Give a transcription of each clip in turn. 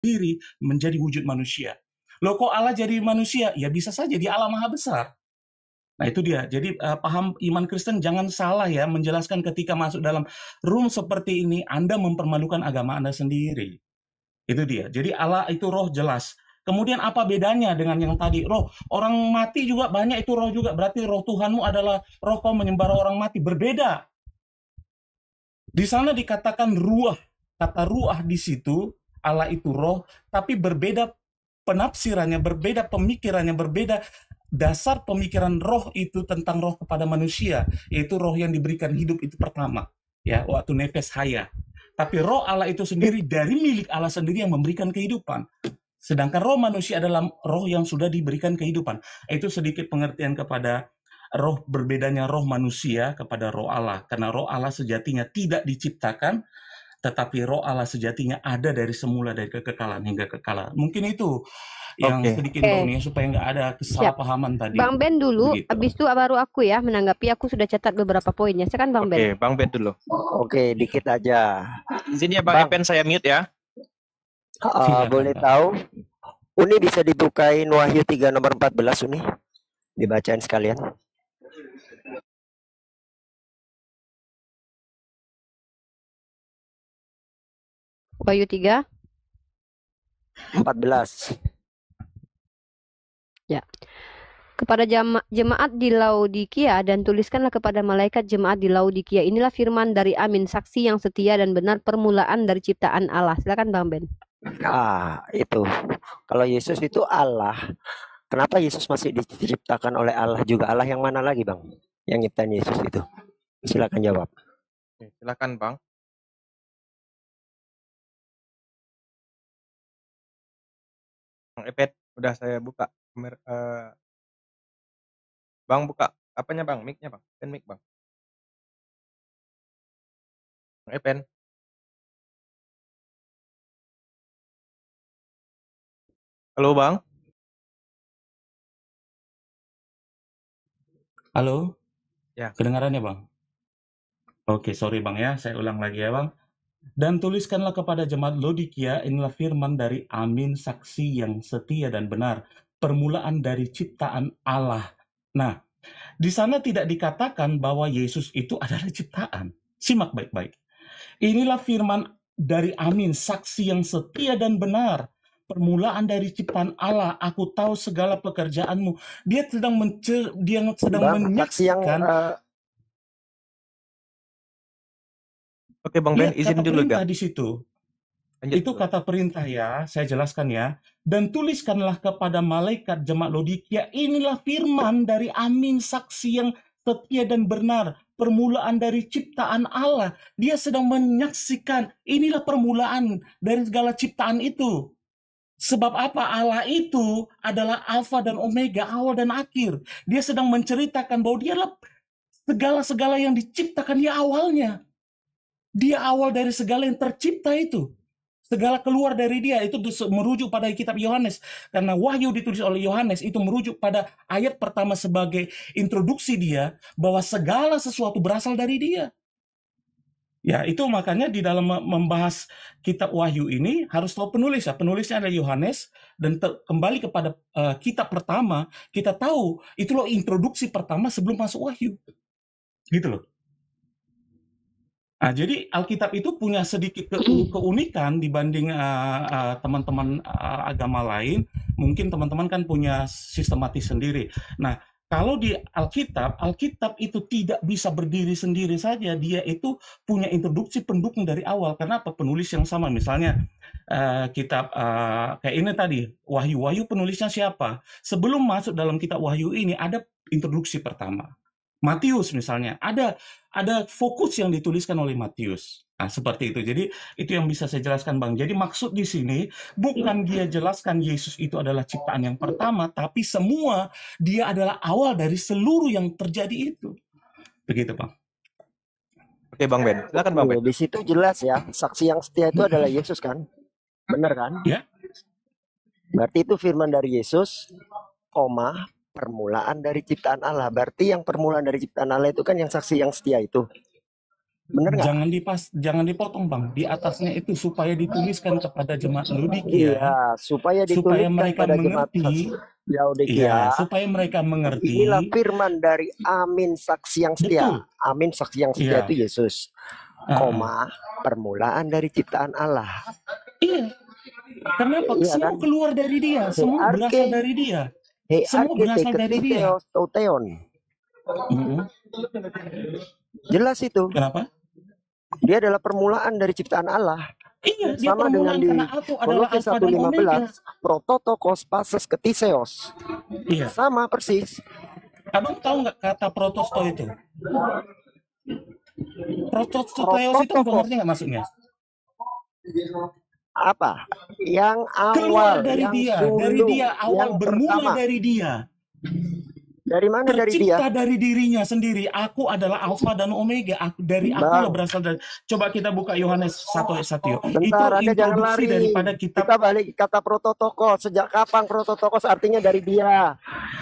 diri menjadi wujud manusia. Loh kok Allah jadi manusia? Ya bisa saja, dia Allah Maha Besar. Nah itu dia, jadi paham iman Kristen jangan salah ya menjelaskan ketika masuk dalam room seperti ini, Anda mempermalukan agama Anda sendiri. Itu dia, jadi Allah itu roh jelas. Kemudian apa bedanya dengan yang tadi? Roh, orang mati juga banyak itu roh juga, berarti roh Tuhanmu adalah roh kau menyembah orang mati, berbeda. Di sana dikatakan ruah, kata ruah di situ, Allah itu roh, tapi berbeda penafsirannya, berbeda pemikirannya, berbeda dasar pemikiran roh itu tentang roh kepada manusia, yaitu roh yang diberikan hidup itu pertama, ya waktu nefes haya. Tapi roh Allah itu sendiri dari milik Allah sendiri yang memberikan kehidupan. Sedangkan roh manusia adalah roh yang sudah diberikan kehidupan. Itu sedikit pengertian kepada roh, berbedanya roh manusia kepada roh Allah. Karena roh Allah sejatinya tidak diciptakan, tetapi roh Allah sejatinya ada dari semula, dari kekekalan hingga kekekalan. Mungkin itu yang Oke. sedikit Bang ya, supaya nggak ada Siap. kesalahpahaman tadi. Bang Ben dulu, Begitu. habis itu baru aku ya menanggapi. Aku sudah catat beberapa poinnya. Silakan Bang Ben. Oke, Bang Ben dulu. Oke, dikit aja. Izin ya Bang Epen, saya mute ya. Boleh tahu? Uni bisa dibukain Wahyu 3 nomor 14 Uni. Dibacain sekalian. Wahyu 3. 14. Ya. Kepada jemaat di Laodikia dan tuliskanlah kepada malaikat jemaat di Laodikia. Inilah firman dari Amin, saksi yang setia dan benar, permulaan dari ciptaan Allah. Silakan Bang Ben. Itu. Kalau Yesus itu Allah, kenapa Yesus masih diciptakan oleh Allah juga? Allah yang mana lagi Bang? Yang nyiptain Yesus itu? Silakan jawab. Oke, silakan Bang. Bang Epet, udah saya buka. Bang buka apanya Bang? Mic-nya Bang. Pen mic Bang. Bang Epen. Halo Bang. Halo? Ya. Kedengarannya Bang? Oke, sorry Bang ya, saya ulang lagi ya Bang. Dan tuliskanlah kepada jemaat Laodikia, inilah firman dari Amin, saksi yang setia dan benar, permulaan dari ciptaan Allah. Nah, di sana tidak dikatakan bahwa Yesus itu adalah ciptaan. Simak baik-baik. Inilah firman dari Amin, saksi yang setia dan benar, permulaan dari ciptaan Allah. Aku tahu segala pekerjaanmu. Dia sedang menyaksikan. Oke Bang Ben, izin dulu perintah di situ. Itu kata perintah ya, saya jelaskan ya. Dan tuliskanlah kepada malaikat jemaat Laodikia, inilah firman dari Amin, saksi yang setia dan benar, permulaan dari ciptaan Allah. Dia sedang menyaksikan, inilah permulaan dari segala ciptaan itu. Sebab apa? Allah itu adalah Alfa dan Omega, awal dan akhir. Dia sedang menceritakan bahwa dialah segala-segala yang diciptakan, dia awalnya. Dia awal dari segala yang tercipta itu. Segala keluar dari dia, itu merujuk pada kitab Yohanes. Karena Wahyu ditulis oleh Yohanes, itu merujuk pada ayat pertama sebagai introduksi dia, bahwa segala sesuatu berasal dari dia. Ya, itu makanya di dalam membahas kitab Wahyu ini, harus tahu penulis. Ya. Penulisnya adalah Yohanes, dan kembali kepada kitab pertama, kita tahu, itu loh introduksi pertama sebelum masuk Wahyu. Gitu loh. Nah, jadi Alkitab itu punya sedikit keunikan dibanding teman-teman agama lain. Mungkin teman-teman kan punya sistematis sendiri. Nah, kalau di Alkitab itu tidak bisa berdiri sendiri saja. Dia itu punya introduksi pendukung dari awal. Kenapa? Penulis yang sama. Misalnya kitab kayak ini tadi, Wahyu. Wahyu penulisnya siapa? Sebelum masuk dalam kitab Wahyu ini ada introduksi pertama. Matius misalnya, ada fokus yang dituliskan oleh Matius. Nah, seperti itu. Jadi, itu yang bisa saya jelaskan, Bang. Jadi, maksud di sini, bukan dia jelaskan Yesus itu adalah ciptaan yang pertama, tapi semua dia adalah awal dari seluruh yang terjadi itu. Begitu, Bang. Oke, Bang Ben. Silakan, Bang Ben. Di situ jelas ya, saksi yang setia itu adalah Yesus kan? Benar kan? Ya. Berarti itu firman dari Yesus, permulaan dari ciptaan Allah. Berarti yang permulaan dari ciptaan Allah itu kan yang saksi yang setia itu. Bener nggak? Jangan dipotong, Bang. Di atasnya itu supaya dituliskan kepada jemaat Laodikia, Iya, supaya supaya dituliskan mereka pada jemaat mengerti, Laodikia. supaya mereka mengerti. Inilah firman dari Amin saksi yang setia. Betul. Amin saksi yang setia Iya. itu Yesus. Koma, permulaan dari ciptaan Allah. Iya. Kenapa? Iya, Semua kan? keluar dari dia, semua berasal dari dia. Semua berasal dari dia. Teon. Mm-mm. Jelas itu. Kenapa? Dia adalah permulaan dari ciptaan Allah. Iya, dia Sama dengan permulaan di karena aku adalah Kolose Alfa dan Omega. 1:15, prototokos pases ketiseos. Iya. Sama persis. Abang tahu nggak kata protosto itu? Protostoleos itu abang ngerti nggak maksudnya? Apa? Yang Keluar awal, dari yang dia, sulung, dari dia, awal yang bermula pertama. dari dia. Dari mana dari dia? Tercipta dari dirinya sendiri. Aku adalah Alfa dan Omega. Dari aku lah berasal dari. Coba kita buka Yohanes 1 ayat 1 yuk. Bentar, Itu Anda jangan introduksi lari. daripada kitab. Kita balik kata prototokos. Sejak kapan prototokos artinya dari dia?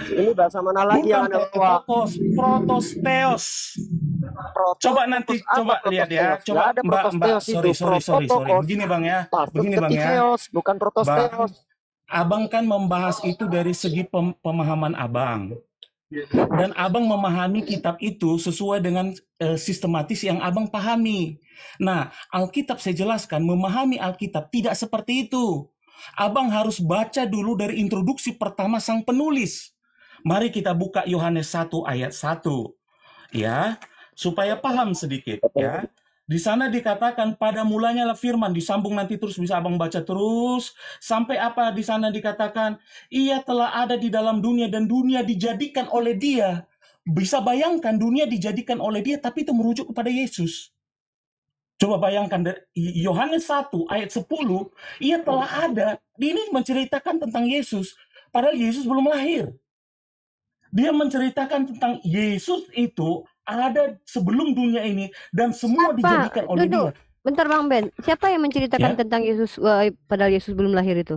Ini bahasa mana lagi yang Anda bawa? Protosteos. Coba nanti coba lihat ya. Coba ada Mbak, sorry. Prototokos. Begini Bang ya. Pasus Begini Bang ya. ketiseos, bukan protosteos. Abang kan membahas itu dari segi pemahaman Abang. Dan Abang memahami kitab itu sesuai dengan sistematis yang Abang pahami. Nah, Alkitab saya jelaskan, memahami Alkitab tidak seperti itu. Abang harus baca dulu dari introduksi pertama sang penulis. Mari kita buka Yohanes 1 ayat 1. Ya, supaya paham sedikit ya. Di sana dikatakan pada mulanya lah firman, disambung nanti terus bisa Abang baca terus sampai apa di sana dikatakan ia telah ada di dalam dunia dan dunia dijadikan oleh dia. Bisa bayangkan dunia dijadikan oleh dia tapi itu merujuk kepada Yesus. Coba bayangkan Yohanes 1 ayat 10, ia telah ada. Ini menceritakan tentang Yesus padahal Yesus belum lahir. Dia menceritakan tentang Yesus itu ada sebelum dunia ini dan semua dijadikan oleh dia. Bentar Bang Ben, siapa yang menceritakan tentang Yesus padahal Yesus belum lahir itu?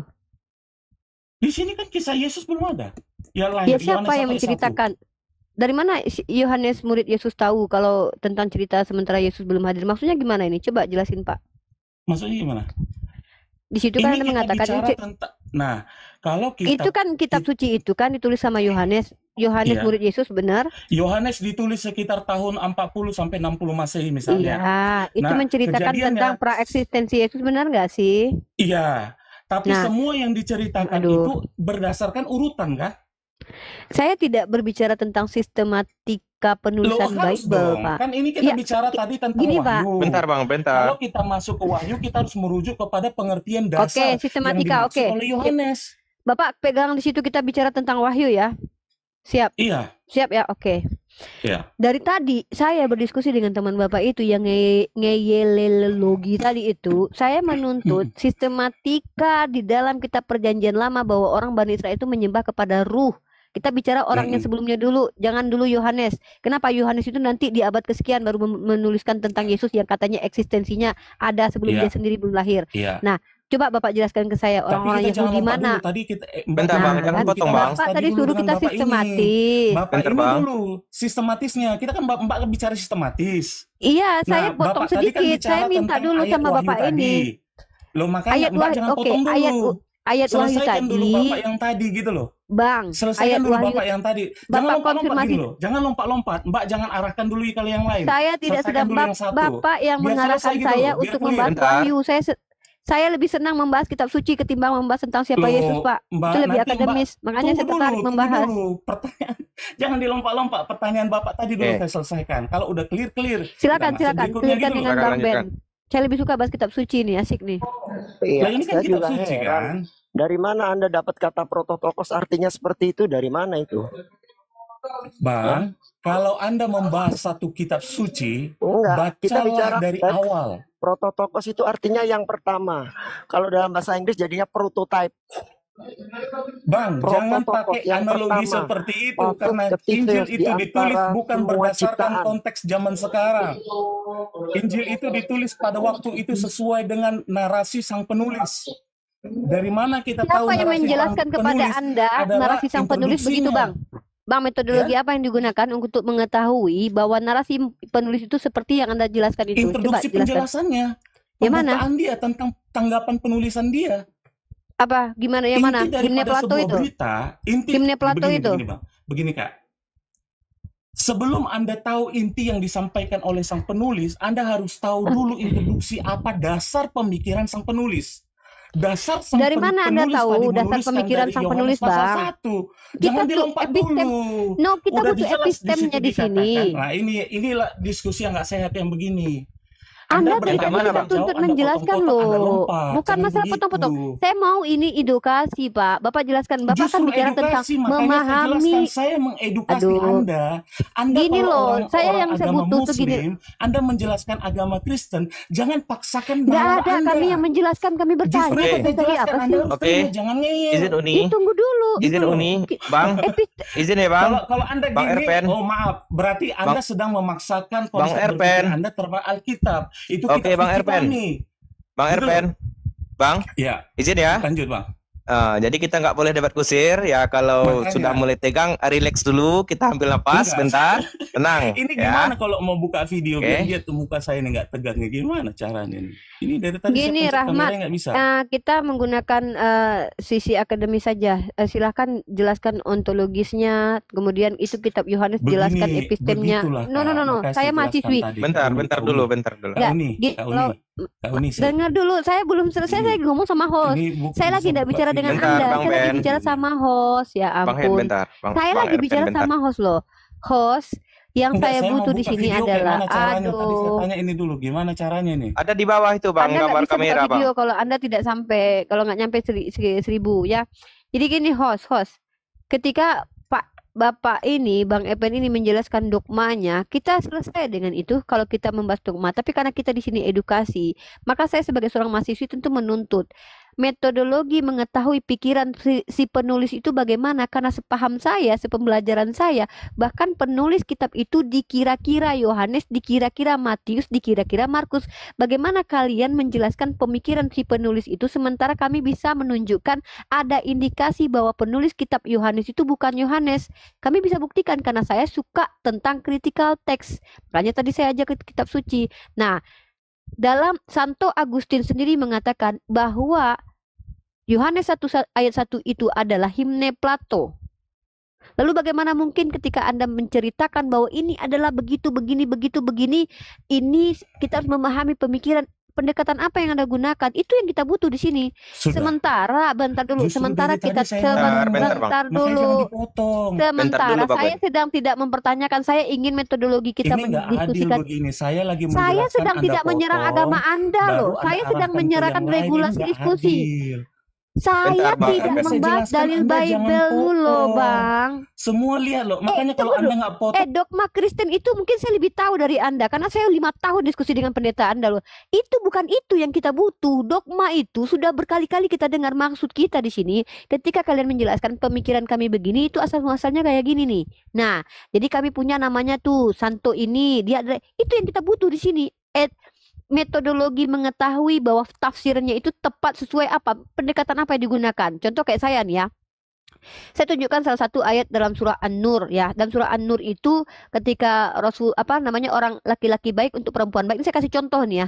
Di sini kan kisah Yesus belum ada. Ya, lahir, siapa yang menceritakan? Dari mana Yohanes murid Yesus tahu kalau tentang cerita sementara Yesus belum hadir? Maksudnya gimana ini? Coba jelasin Pak. Maksudnya gimana? Di situ kan Anda mengatakan nah, kalau kita itu kan kitab suci itu kan ditulis sama Yohanes. Yohanes murid Yesus, benar? Yohanes ditulis sekitar tahun 40 sampai 60 Masehi misalnya. Iya, itu menceritakan tentang praeksistensi Yesus, benar nggak sih? Iya, tapi semua yang diceritakan itu berdasarkan urutan kan? Saya tidak berbicara tentang sistematika penulisan Bible, Pak. Kan ini kita bicara tadi tentang Wahyu. Pak. Bentar Bang, bentar. Kalau kita masuk ke Wahyu, kita harus merujuk kepada pengertian dasar sistematika, yang dimaksud oleh Yohanes. Bapak pegang di situ kita bicara tentang Wahyu ya. Siap? Iya. Siap ya, oke. Iya. Dari tadi saya berdiskusi dengan teman Bapak itu yang ngeyelelogi tadi itu, saya menuntut sistematika di dalam kitab perjanjian lama bahwa orang Bani Israel itu menyembah kepada ruh. Kita bicara orang yang sebelumnya dulu, jangan dulu Yohanes. Kenapa Yohanes itu nanti di abad kesekian baru menuliskan tentang Yesus yang katanya eksistensinya ada sebelum dia sendiri belum lahir. Nah, coba Bapak jelaskan ke saya orang-orang Yahudi mana? Bentar Bang, jangan potong Bang. Bapak tadi suruh kita sistematis. Bapak ini dulu sistematisnya. Kita kan Mbak bicara sistematis. Iya, saya potong sedikit. Saya minta dulu sama Bapak ini. Loh makanya Mbak jangan potong dulu. Ayat Wahyu selesaikan tadi. Dulu Bapak yang tadi gitu loh. Bang, selesaikan dulu Bapak yang tadi. Jangan lompat-lompat gitu loh. Jangan lompat-lompat. Mbak jangan arahkan dulu ke yang lain. Saya tidak sedang Bapak yang mengarahkan saya gitu untuk membahas Wahyu. Saya lebih senang membahas kitab suci ketimbang membahas tentang siapa Yesus, Pak. Itu lebih akademis. Makanya saya tertarik membahas. Pertanyaan, jangan dilompat-lompat. Pertanyaan Bapak tadi dulu saya selesaikan. Kalau udah clear. Silakan. Clearkan dengan Bang Ben. Saya lebih suka bahas kitab suci nih, asik nih. Iya, ini kan kitab suci kan. Dari mana Anda dapat kata prototokos artinya seperti itu? Dari mana itu? Bang, kalau Anda membahas satu kitab suci, kita bicara dari awal. Prototokos itu artinya yang pertama. Kalau dalam bahasa Inggris jadinya prototype. Bang, jangan pakai analogi seperti itu karena Injil itu ditulis bukan berdasarkan konteks zaman sekarang. Injil itu ditulis pada waktu itu sesuai dengan narasi sang penulis. Dari mana kita tahu siapa yang menjelaskan kepada Anda narasi sang penulis begitu, Bang? Bang, metodologi apa yang digunakan untuk mengetahui bahwa narasi penulis itu seperti yang Anda jelaskan itu? Coba Introduksi jelaskan. penjelasannya, Yang mana? pembukaan dia tentang tanggapan penulisan dia. Apa? Gimana? Yang mana? Inti Himne daripada Plato sebuah itu? berita, inti Himne Plato begini, itu? begini Bang, begini Kak. Sebelum Anda tahu inti yang disampaikan oleh sang penulis, Anda harus tahu dulu introduksi apa dasar pemikiran sang penulis. Dasar sang Dari mana Anda penulis tahu tadi dasar menuliskan pemikiran dari sang Yohanes penulis, pasal Bang? 1. Jangan Kita tuh dilompat epistem, dulu. no, kita Udah butuh jelas epistemnya di sini. dikatakan. Nah, inilah diskusi yang nggak sehat yang begini. Anda dari Yang tadi mana, kita Bang? tuntut menjelaskan loh. Bukan masalah potong-potong. Saya mau ini edukasi, Pak. Bapak jelaskan. Bapak Justru kan bicara tentang edukasi, makanya saya memahami. jelaskan, saya mengedukasi Aduh. Anda. Anda Gini kalau loh, orang saya yang saya agama butuh tuh gini. Muslim, Anda menjelaskan agama Kristen, jangan paksakan Nggak bahwa ada, Anda. kami yang menjelaskan, kami bertanya. Oke. Kok tadi apa Anda sih? harus Oke. terima, jangan ngeyel. Izin Uni. Tunggu dulu. Gitu Izin loh. Uni. Bang. Izin ya Bang. Kalau Anda Bang gini, Erpen. oh maaf, berarti Anda sedang memaksakan Bang konsep Erpen. berpikir Anda terhadap Alkitab. Itu Oke, kitab Bang suci Erpen. kami. Bang Gitu Erpen. Bang, Ya, izin ya. lanjut Bang. Jadi kita nggak boleh debat kusir ya. Kalau Makanya. sudah mulai tegang, relax dulu. Kita ambil napas, Enggak. bentar, tenang. Ini ya. gimana kalau mau buka video Oke. biar lihat tuh muka saya ini nggak tegang nih, gimana caranya nih? Ini dari tadi Gini, saya pencet Rahmat, kameranya nggak bisa. Kita menggunakan sisi akademis saja. Silahkan jelaskan ontologisnya. Kemudian itu kitab Yohanes jelaskan epistemnya. begitulah, No. Kak. Makanya Saya jelaskan mahasiswi. tadi. Bentar dulu. Kak Nggak, Uni, kalau- Kak Uni, Dengar dulu, saya belum selesai. Saya ngomong sama host. ini bukan Saya lagi bisa tidak buka bicara video. dengan Bentar, Anda. Bang Saya lagi Ben. bicara sama host. Ya Bang Hen, ampun. bentar. Saya lagi Erpen, bicara bentar. sama host loh. Host, yang Enggak, saya mau butuh di buka sini video, adalah, gimana caranya? Tadi saya aduh, tanya ini dulu, gimana caranya nih? Ada di bawah itu Bang, Anda nggak gambar bisa buka kamera Bang. video kalau Anda tidak sampai, kalau nggak nyampe 1000 ya. Jadi gini host, ketika Bapak ini, Bang Epen ini menjelaskan dogmanya, kita selesai dengan itu kalau kita membahas dogma. Tapi karena kita di sini edukasi, maka saya sebagai seorang mahasiswi tentu menuntut metodologi mengetahui pikiran si penulis itu bagaimana. Karena sepaham saya, sepembelajaran saya, bahkan penulis kitab itu dikira-kira Yohanes, dikira-kira Matius, dikira-kira Markus. Bagaimana kalian menjelaskan pemikiran si penulis itu sementara kami bisa menunjukkan ada indikasi bahwa penulis kitab Yohanes itu bukan Yohanes. Kami bisa buktikan karena saya suka tentang critical text. Makanya tadi saya ajak ke kitab suci. Nah, dalam Santo Agustin sendiri mengatakan bahwa Yohanes 1 ayat 1 itu adalah himne Plato. Lalu bagaimana mungkin ketika Anda menceritakan bahwa ini adalah begitu, begini, ini kita harus memahami pemikiran, pendekatan apa yang Anda gunakan, itu yang kita butuh di sini. Sudah. Sementara, bentar dulu, Justru sementara dari kita, tadi saya Bentar, ngomong. sebentar Makanya jangan dulu. dipotong. Sementara dulu, Pak saya Ben. sedang tidak mempertanyakan, saya ingin metodologi kita Ini nggak adil mendiskusikan. begini. Saya lagi Saya menjelaskan, sedang Anda tidak menyerang potong, agama Anda baru loh. Anda Saya sedang arahkan ke menyerahkan yang lain. Ini regulasi nggak diskusi. adil. Saya Bentar, Bang. tidak Makanya saya membahas jelaskan, dalil Anda jangan Bible dulu loh, potong. Bang. Semua lihat loh. Makanya kalau tunggu Anda nggak potong, Dogma Kristen itu mungkin saya lebih tahu dari Anda karena saya 5 tahun diskusi dengan pendeta Anda loh. Itu bukan itu yang kita butuh. Dogma itu sudah berkali-kali kita dengar maksud kita di sini. Ketika kalian menjelaskan pemikiran kami begini, itu asal muasalnya kayak gini nih. Nah, jadi kami punya namanya tuh Santo ini, dia itu yang kita butuh di sini. Metodologi mengetahui bahwa tafsirnya itu tepat sesuai apa, pendekatan apa yang digunakan. Contoh kayak saya nih ya. Saya tunjukkan salah satu ayat dalam surah An-Nur ya. Dan surah An-Nur itu ketika Rasul orang laki-laki baik untuk perempuan baik. Ini saya kasih contoh nih ya,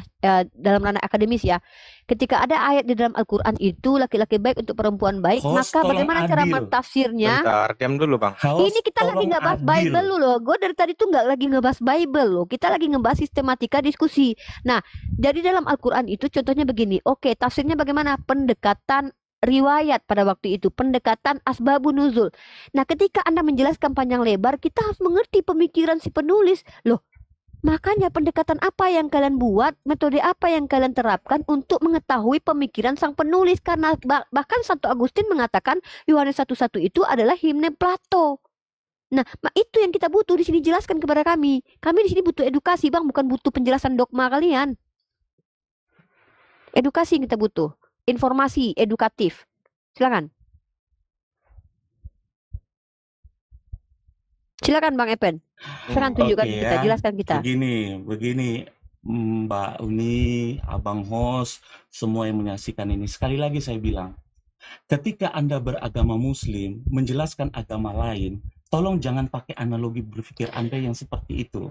dalam ranah akademis ya. Ketika ada ayat di dalam Al-Qur'an itu laki-laki baik untuk perempuan baik, Host, maka tolong bagaimana cara adil. mentafsirnya? Bentar, diam dulu Bang. Host, Ini kita lagi tolong nggak bahas adil. Bible loh. Gue dari tadi tuh nggak lagi ngebahas Bible loh. Kita lagi ngebahas sistematika diskusi. Nah, jadi dalam Al-Qur'an itu contohnya begini. Oke, tafsirnya bagaimana? Pendekatan riwayat pada waktu itu, pendekatan asbabun nuzul. Nah, ketika Anda menjelaskan panjang lebar, kita harus mengerti pemikiran si penulis. Loh, makanya pendekatan apa yang kalian buat, metode apa yang kalian terapkan untuk mengetahui pemikiran sang penulis. Karena bahkan Santo Agustin mengatakan Yohanes 1:1 itu adalah himne Plato. Nah, itu yang kita butuh di sini, jelaskan kepada kami. Kami di sini butuh edukasi, Bang, bukan butuh penjelasan dogma kalian. Edukasi yang kita butuh. Informasi edukatif. Silakan. Silakan Bang Epen. Silakan tunjukkan Oke kita, ya. jelaskan kita. Begini, Mbak Uni, Abang Host, semua yang menyaksikan ini. Sekali lagi saya bilang, ketika Anda beragama Muslim, menjelaskan agama lain, tolong jangan pakai analogi berpikir Anda yang seperti itu.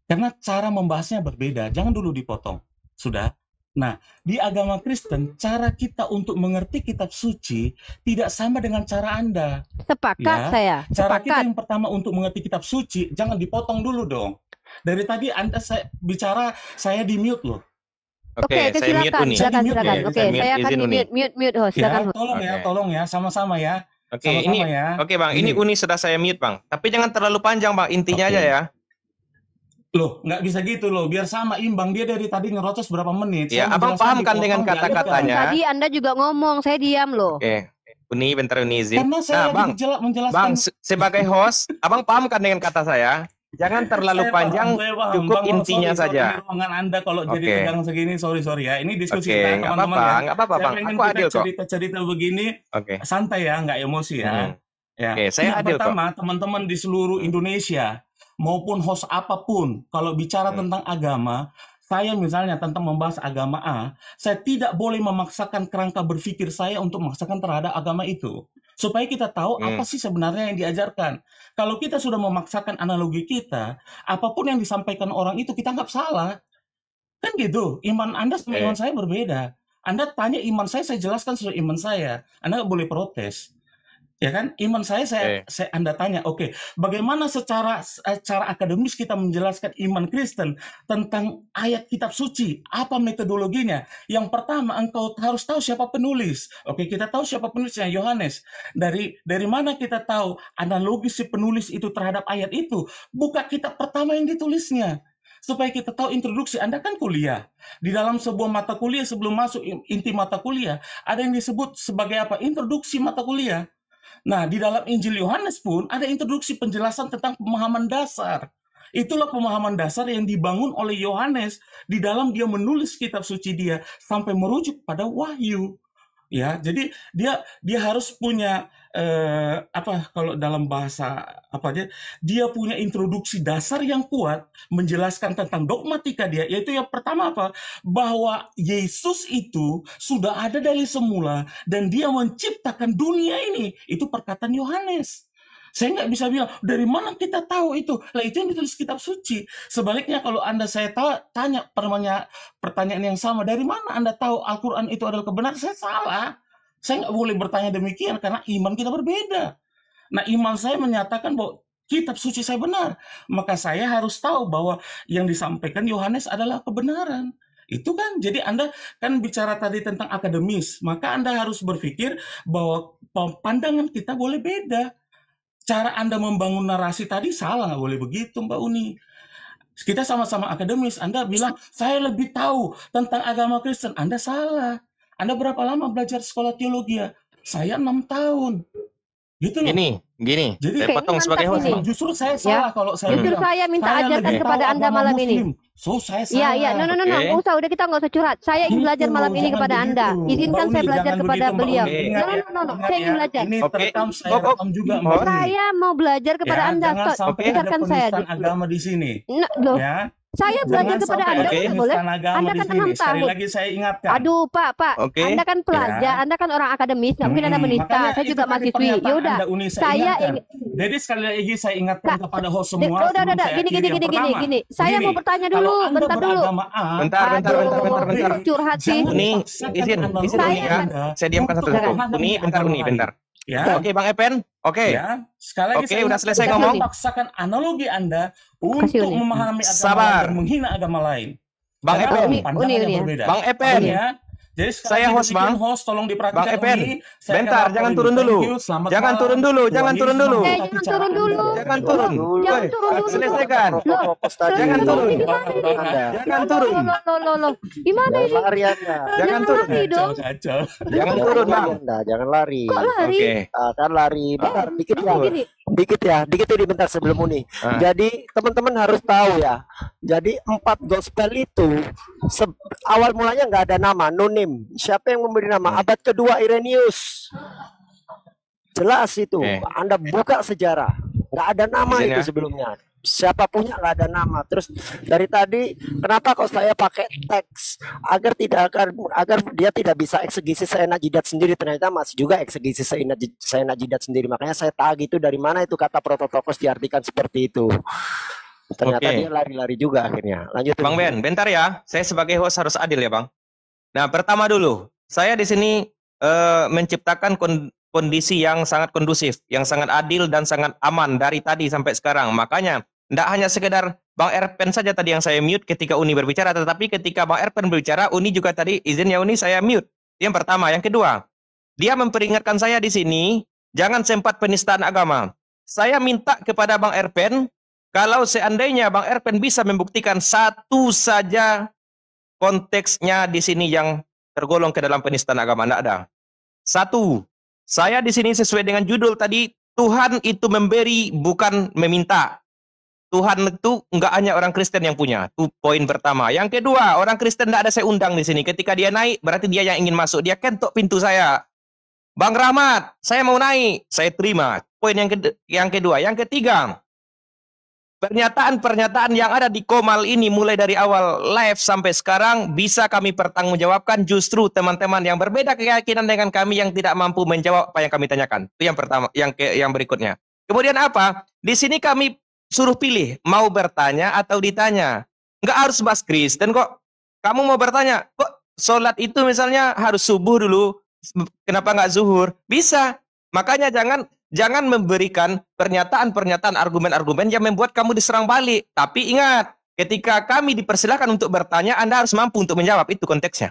Karena cara membahasnya berbeda, jangan dulu dipotong. Sudah? Nah, di agama Kristen, cara kita untuk mengerti kitab suci tidak sama dengan cara Anda. Sepakat Ya, saya. cara kita Sepakat. yang pertama untuk mengerti kitab suci, jangan dipotong dulu dong. Dari tadi Anda bicara, saya di mute loh. Oke, saya mute silakan, Uni. silakan, Saya silakan. mute Oke, ya, saya akan izin di Uni. mute host. Silakan Ya, host. tolong ya, sama-sama ya. Oke, ini Sama-sama ya. oke Bang, ini Ini. Uni sudah saya mute Bang. Tapi jangan terlalu panjang Bang, intinya Oke. aja ya. Loh, nggak bisa gitu loh, biar sama imbang. Dia dari tadi ngerocos berapa menit. Ya, Saya Abang menjelaskan paham kan dipotong, dengan dialihkan. kata-katanya? Tadi Anda juga ngomong, saya diam loh. Oke. Uni, bentar Uni izin. Karena saya Nah, lagi Bang, menjelaskan. Bang, sebagai host, Abang paham kan dengan kata saya? Jangan terlalu Saya panjang, paham. cukup Bang, intinya sorry, saja. Ini ruangan Anda kalau jadi Oke. tegang segini, sorry ya. Ini diskusi Oke, kita nggak teman-teman apa-apa, ya. nggak apa-apa Saya Bang. pengen Aku adil kita kok. cerita-cerita begini Oke. santai ya, nggak emosi ya. Hmm. Ya. Oke, saya Nah, adil kok. pertama, teman-teman di seluruh Indonesia maupun host apapun, kalau bicara tentang agama, saya misalnya tentang membahas agama A, saya tidak boleh memaksakan kerangka berpikir saya untuk memaksakan terhadap agama itu. Supaya kita tahu apa sih sebenarnya yang diajarkan. Kalau kita sudah memaksakan analogi kita, apapun yang disampaikan orang itu kita anggap salah. Kan gitu, iman Anda sama iman saya berbeda. Anda tanya iman saya jelaskan sesuai iman saya. Anda nggak boleh protes. Ya kan, iman saya Anda tanya, oke, bagaimana secara akademis kita menjelaskan iman Kristen tentang ayat kitab suci? Apa metodologinya? Yang pertama, engkau harus tahu siapa penulis. Oke, kita tahu siapa penulisnya, Yohanes. Dari mana kita tahu analogi si penulis itu terhadap ayat itu? Buka kitab pertama yang ditulisnya. Supaya kita tahu introduksi. Anda kan kuliah. Di dalam sebuah mata kuliah sebelum masuk inti mata kuliah, ada yang disebut sebagai apa? Introduksi mata kuliah. Nah, di dalam Injil Yohanes pun ada introduksi penjelasan tentang pemahaman dasar. Itulah pemahaman dasar yang dibangun oleh Yohanes di dalam dia menulis kitab suci dia sampai merujuk pada wahyu. Ya, jadi dia harus punya kalau dalam bahasa dia punya introduksi dasar yang kuat menjelaskan tentang dogmatika dia, yaitu yang pertama bahwa Yesus itu sudah ada dari semula dan dia menciptakan dunia ini. Itu perkataan Yohanes. Saya nggak bisa bilang dari mana kita tahu itu. Lah itu yang ditulis kitab suci. Sebaliknya kalau saya tanya pertanyaan yang sama, dari mana Anda tahu Al-Quran itu adalah kebenaran? Saya salah. Saya nggak boleh bertanya demikian karena iman kita berbeda. Nah, iman saya menyatakan bahwa kitab suci saya benar. Maka saya harus tahu bahwa yang disampaikan Yohanes adalah kebenaran. Itu kan, jadi Anda kan bicara tadi tentang akademis. Maka Anda harus berpikir bahwa pandangan kita boleh beda. Cara Anda membangun narasi tadi salah, nggak boleh begitu Mbak Uni. Kita sama-sama akademis. Anda bilang, saya lebih tahu tentang agama Kristen. Anda salah. Anda berapa lama belajar sekolah teologi? Saya 6 tahun. Gitu loh. Gini. Jadi Saya potong sebagai host. ini. justru saya salah kalau saya Justru bilang. saya minta saya ajarkan lebih kepada tahu Anda agama malam ini. Muslim. So, saya salah. Iya, no, nggak usah, udah kita nggak usah curhat. Saya ingin Gitu belajar malam loh, ini jangan kepada begitu. Anda. Izinkan Mbak saya Uni, belajar jangan kepada begitu, Mbak beliau. Uni. Oke. Ingat ya, No, ingat saya ya, ingin belajar. Ini Oke. terekam, saya rekam juga Mbak Uni. Saya mau belajar kepada Ya, Anda. jangan sampai ada Dengarkan saya penistaan dulu. agama di sini. Nah, loh, Ya. saya belajar Jangan kepada sampai Anda, ada nggak boleh. penistaan agama Anda di kan sini. 6 Sekali tahun. lagi saya ingatkan. Aduh, Pak. Oke. Anda kan pelajar, Anda kan orang akademis, nggak mungkin Anda menista. Makanya Saya itu juga tadi mahasiswi. pernyataan Ya udah, Anda, Uni, saya ingatkan. ingin. Jadi sekali lagi saya ingatkan kepada host semua. Udah, sebelum saya gini, akhiri. Yang pertama, Saya begini, mau bertanya kalau dulu, Anda bentar dulu. beragama A, Bentar. Aduh, curhat sih. jangan Uni, dipaksakan izin analogi Uni ya. Anda Saya diamkan satu untuk detik. memahami Uni, bentar agama Uni, lain. bentar. Ya, Oke, Bang Epen. Oke. ya. Sekali lagi Oke, saya udah ingatkan, selesai jangan ngomong. dipaksakan analogi Anda Kasih untuk Uni. memahami agama Sabar. lain dan menghina agama lain. Bang Karena Epen. pandangannya Uni ya. berbeda. Bang Epen. Ya. Jadi Saya host, Bang. tolong diperhatikan. Bang Epen, Uni. Saya bentar, akan jangan lapor turun ini. dulu. Thank you, selamat Jangan malam. turun dulu, jangan Tuhan turun Yesus dulu. memberkati Jangan cara turun Anda. dulu. Jangan turun. Jangan turun dulu. Selesaikan. Jangan turun. Jangan turun. Loh. Gimana ini? Lari Anda. Jangan turun. lari dong. Kacau. Jangan turun, Bang. Anda, jangan lari. Kok lari? Oke. Kan lari. Bentar, dikit ya. Gini. Dikit ini bentar sebelum Uni. Ah. Jadi teman-teman harus tahu ya. Jadi 4 gospel itu awal mulanya nggak ada nama, no name. Siapa yang memberi nama? Abad kedua Irenaeus. Jelas itu. Oke. Anda buka sejarah. Nggak ada nama Izin itu ya. sebelumnya. siapa punya lah ada nama. Terus dari tadi kenapa kok saya pakai teks agar dia tidak bisa eksegesi seenak jidat sendiri, ternyata masih juga eksegesi seenak jidat sendiri. Makanya saya tagih itu dari mana itu kata prototokos diartikan seperti itu. Ternyata Oke. dia lari-lari juga akhirnya. Lanjut Bang Ben, bentar ya. Saya sebagai host harus adil ya, Bang. Nah, pertama dulu, saya di sini menciptakan kondisi yang sangat kondusif, yang sangat adil dan sangat aman dari tadi sampai sekarang. Makanya, tidak hanya sekedar Bang Erpen saja tadi yang saya mute ketika Uni berbicara, tetapi ketika Bang Erpen berbicara, Uni juga tadi izin ya Uni saya mute. Yang pertama, yang kedua, dia memperingatkan saya di sini, jangan sempat penistaan agama. Saya minta kepada Bang Erpen, kalau seandainya Bang Erpen bisa membuktikan satu saja konteksnya di sini yang tergolong ke dalam penistaan agama, tidak ada. Satu, saya di sini sesuai dengan judul tadi, Tuhan itu memberi bukan meminta. Tuhan itu enggak hanya orang Kristen yang punya. Itu poin pertama. Yang kedua, orang Kristen tidak ada saya undang di sini. Ketika dia naik, berarti dia yang ingin masuk. Dia kentok pintu saya. Bang Rahmat, saya mau naik. Saya terima. Poin yang kedua. Yang ketiga, pernyataan-pernyataan yang ada di Komal ini mulai dari awal live sampai sekarang bisa kami pertanggungjawabkan justru teman-teman yang berbeda keyakinan dengan kami yang tidak mampu menjawab apa yang kami tanyakan. Itu yang pertama, yang berikutnya. Kemudian apa? Di sini kami suruh pilih mau bertanya atau ditanya. Nggak harus bahas Kristen kok. Kamu mau bertanya, kok sholat itu misalnya harus subuh dulu, kenapa nggak zuhur? Bisa. Makanya jangan memberikan pernyataan-pernyataan argumen-argumen yang membuat kamu diserang balik. Tapi ingat, ketika kami dipersilakan untuk bertanya, Anda harus mampu untuk menjawab. Itu konteksnya.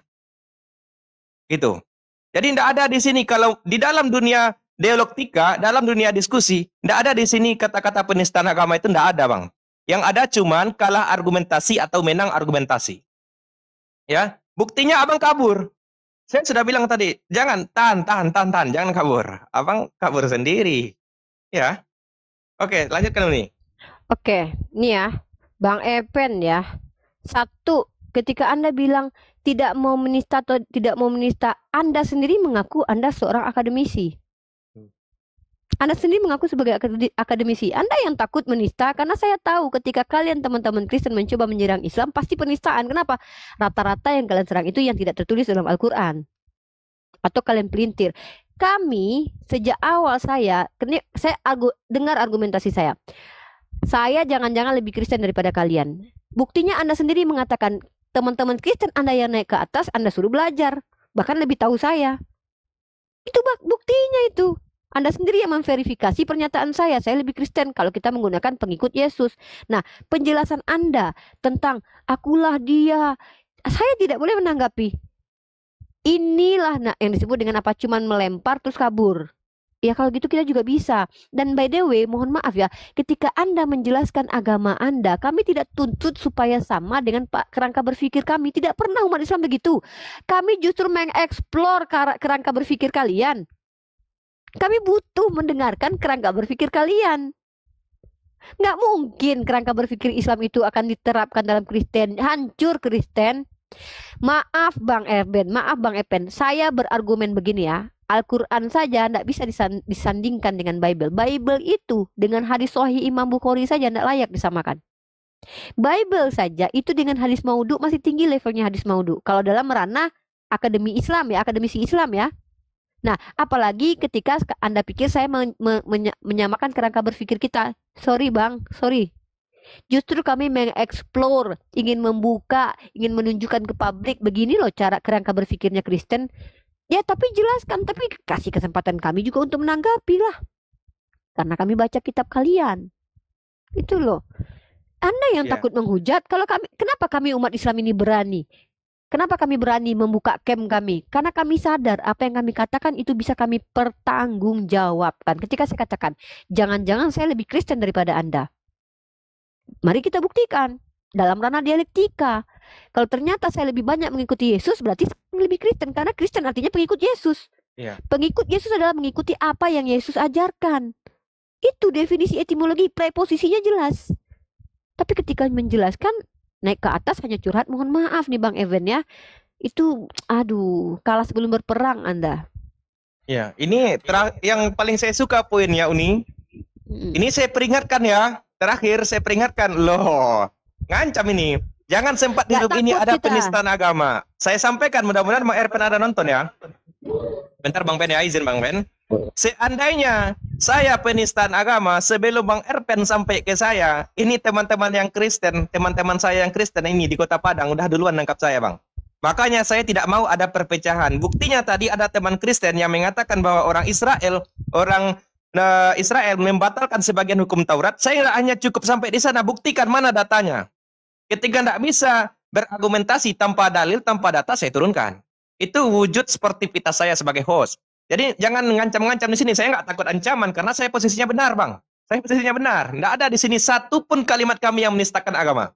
Gitu. Jadi tidak ada di sini kalau di dalam dunia dialektika, dalam dunia diskusi, tidak ada di sini kata-kata penistaan agama itu tidak ada, Bang. Yang ada cuman kalah argumentasi atau menang argumentasi. Ya, buktinya Abang kabur. Saya sudah bilang tadi, jangan tahan, jangan kabur. Abang kabur sendiri. Ya. Oke, lanjutkan nih. Oke, nih ya, Bang Epen ya. Satu, ketika Anda bilang tidak mau menista atau tidak mau menista, Anda sendiri mengaku Anda seorang akademisi. Anda sendiri mengaku sebagai akademisi. Anda yang takut menista karena saya tahu ketika kalian teman-teman Kristen mencoba menyerang Islam pasti penistaan. Kenapa? Rata-rata yang kalian serang itu yang tidak tertulis dalam Al-Quran. Atau kalian pelintir. Kami sejak awal saya dengar argumentasi saya. Saya jangan-jangan lebih Kristen daripada kalian. Buktinya Anda sendiri mengatakan teman-teman Kristen Anda yang naik ke atas Anda suruh belajar. Bahkan lebih tahu saya. Itu buktinya itu. Anda sendiri yang memverifikasi pernyataan saya lebih Kristen kalau kita menggunakan pengikut Yesus. Nah, penjelasan Anda tentang akulah dia, saya tidak boleh menanggapi. Inilah yang disebut dengan apa? Cuman melempar terus kabur. Ya kalau gitu kita juga bisa. Dan by the way, mohon maaf ya, ketika Anda menjelaskan agama Anda, kami tidak tuntut supaya sama dengan kerangka berpikir kami. Tidak pernah umat Islam begitu. Kami justru mengeksplor kerangka berpikir kalian. Kami butuh mendengarkan kerangka berpikir kalian. Nggak mungkin kerangka berpikir Islam itu akan diterapkan dalam Kristen. Hancur Kristen. Maaf Bang Erben, maaf Bang Epen. Saya berargumen begini ya. Al-Quran saja tidak bisa disandingkan dengan Bible. Bible itu dengan hadis Sahih Imam Bukhari saja tidak layak disamakan. Bible saja itu dengan hadis maudhu masih tinggi levelnya hadis maudhu. Kalau dalam ranah akademi Islam ya, akademisi Islam ya. Nah, apalagi ketika Anda pikir saya menyamakan kerangka berpikir kita. Sorry Bang, sorry. Justru kami mengeksplor, ingin membuka, ingin menunjukkan ke publik begini loh cara kerangka berpikirnya Kristen. Ya, tapi jelaskan, tapi kasih kesempatan kami juga untuk menanggapi lah. Karena kami baca kitab kalian. Itu loh. Anda yang takut menghujat, kalau kami, kenapa kami umat Islam ini berani? Kenapa kami berani membuka camp kami? Karena kami sadar apa yang kami katakan itu bisa kami pertanggungjawabkan. Ketika saya katakan, jangan-jangan saya lebih Kristen daripada Anda. Mari kita buktikan dalam ranah dialektika. Kalau ternyata saya lebih banyak mengikuti Yesus, berarti saya lebih Kristen. Karena Kristen artinya pengikut Yesus. Pengikut Yesus adalah mengikuti apa yang Yesus ajarkan. Itu definisi etimologi, preposisinya jelas. Tapi ketika menjelaskan, naik ke atas hanya curhat, mohon maaf nih Bang Even ya. Itu aduh, kalah sebelum berperang Anda. Ya, ini yang paling saya suka poinnya Uni. Ini saya peringatkan ya, terakhir saya peringatkan, loh, ngancam ini. Jangan sempat di Nggak room ini takut ada kita. penistaan agama. Saya sampaikan, mudah-mudahan Bang Erpen ada nonton ya. Bentar Bang Ben ya, izin Bang Ben. Seandainya saya penistaan agama, sebelum Bang Erpen sampai ke saya, ini teman-teman yang Kristen, teman-teman saya yang Kristen ini di Kota Padang udah duluan nangkap saya, Bang. Makanya saya tidak mau ada perpecahan. Buktinya tadi ada teman Kristen yang mengatakan bahwa orang Israel membatalkan sebagian hukum Taurat. Saya hanya cukup sampai di sana, buktikan mana datanya. Ketika tidak bisa berargumentasi tanpa dalil, tanpa data, saya turunkan. Itu wujud sportivitas saya sebagai host. Jadi jangan ngancam-ngancam di sini. Saya nggak takut ancaman karena saya posisinya benar, Bang. Saya posisinya benar. Nggak ada di sini satu pun kalimat kami yang menistakan agama.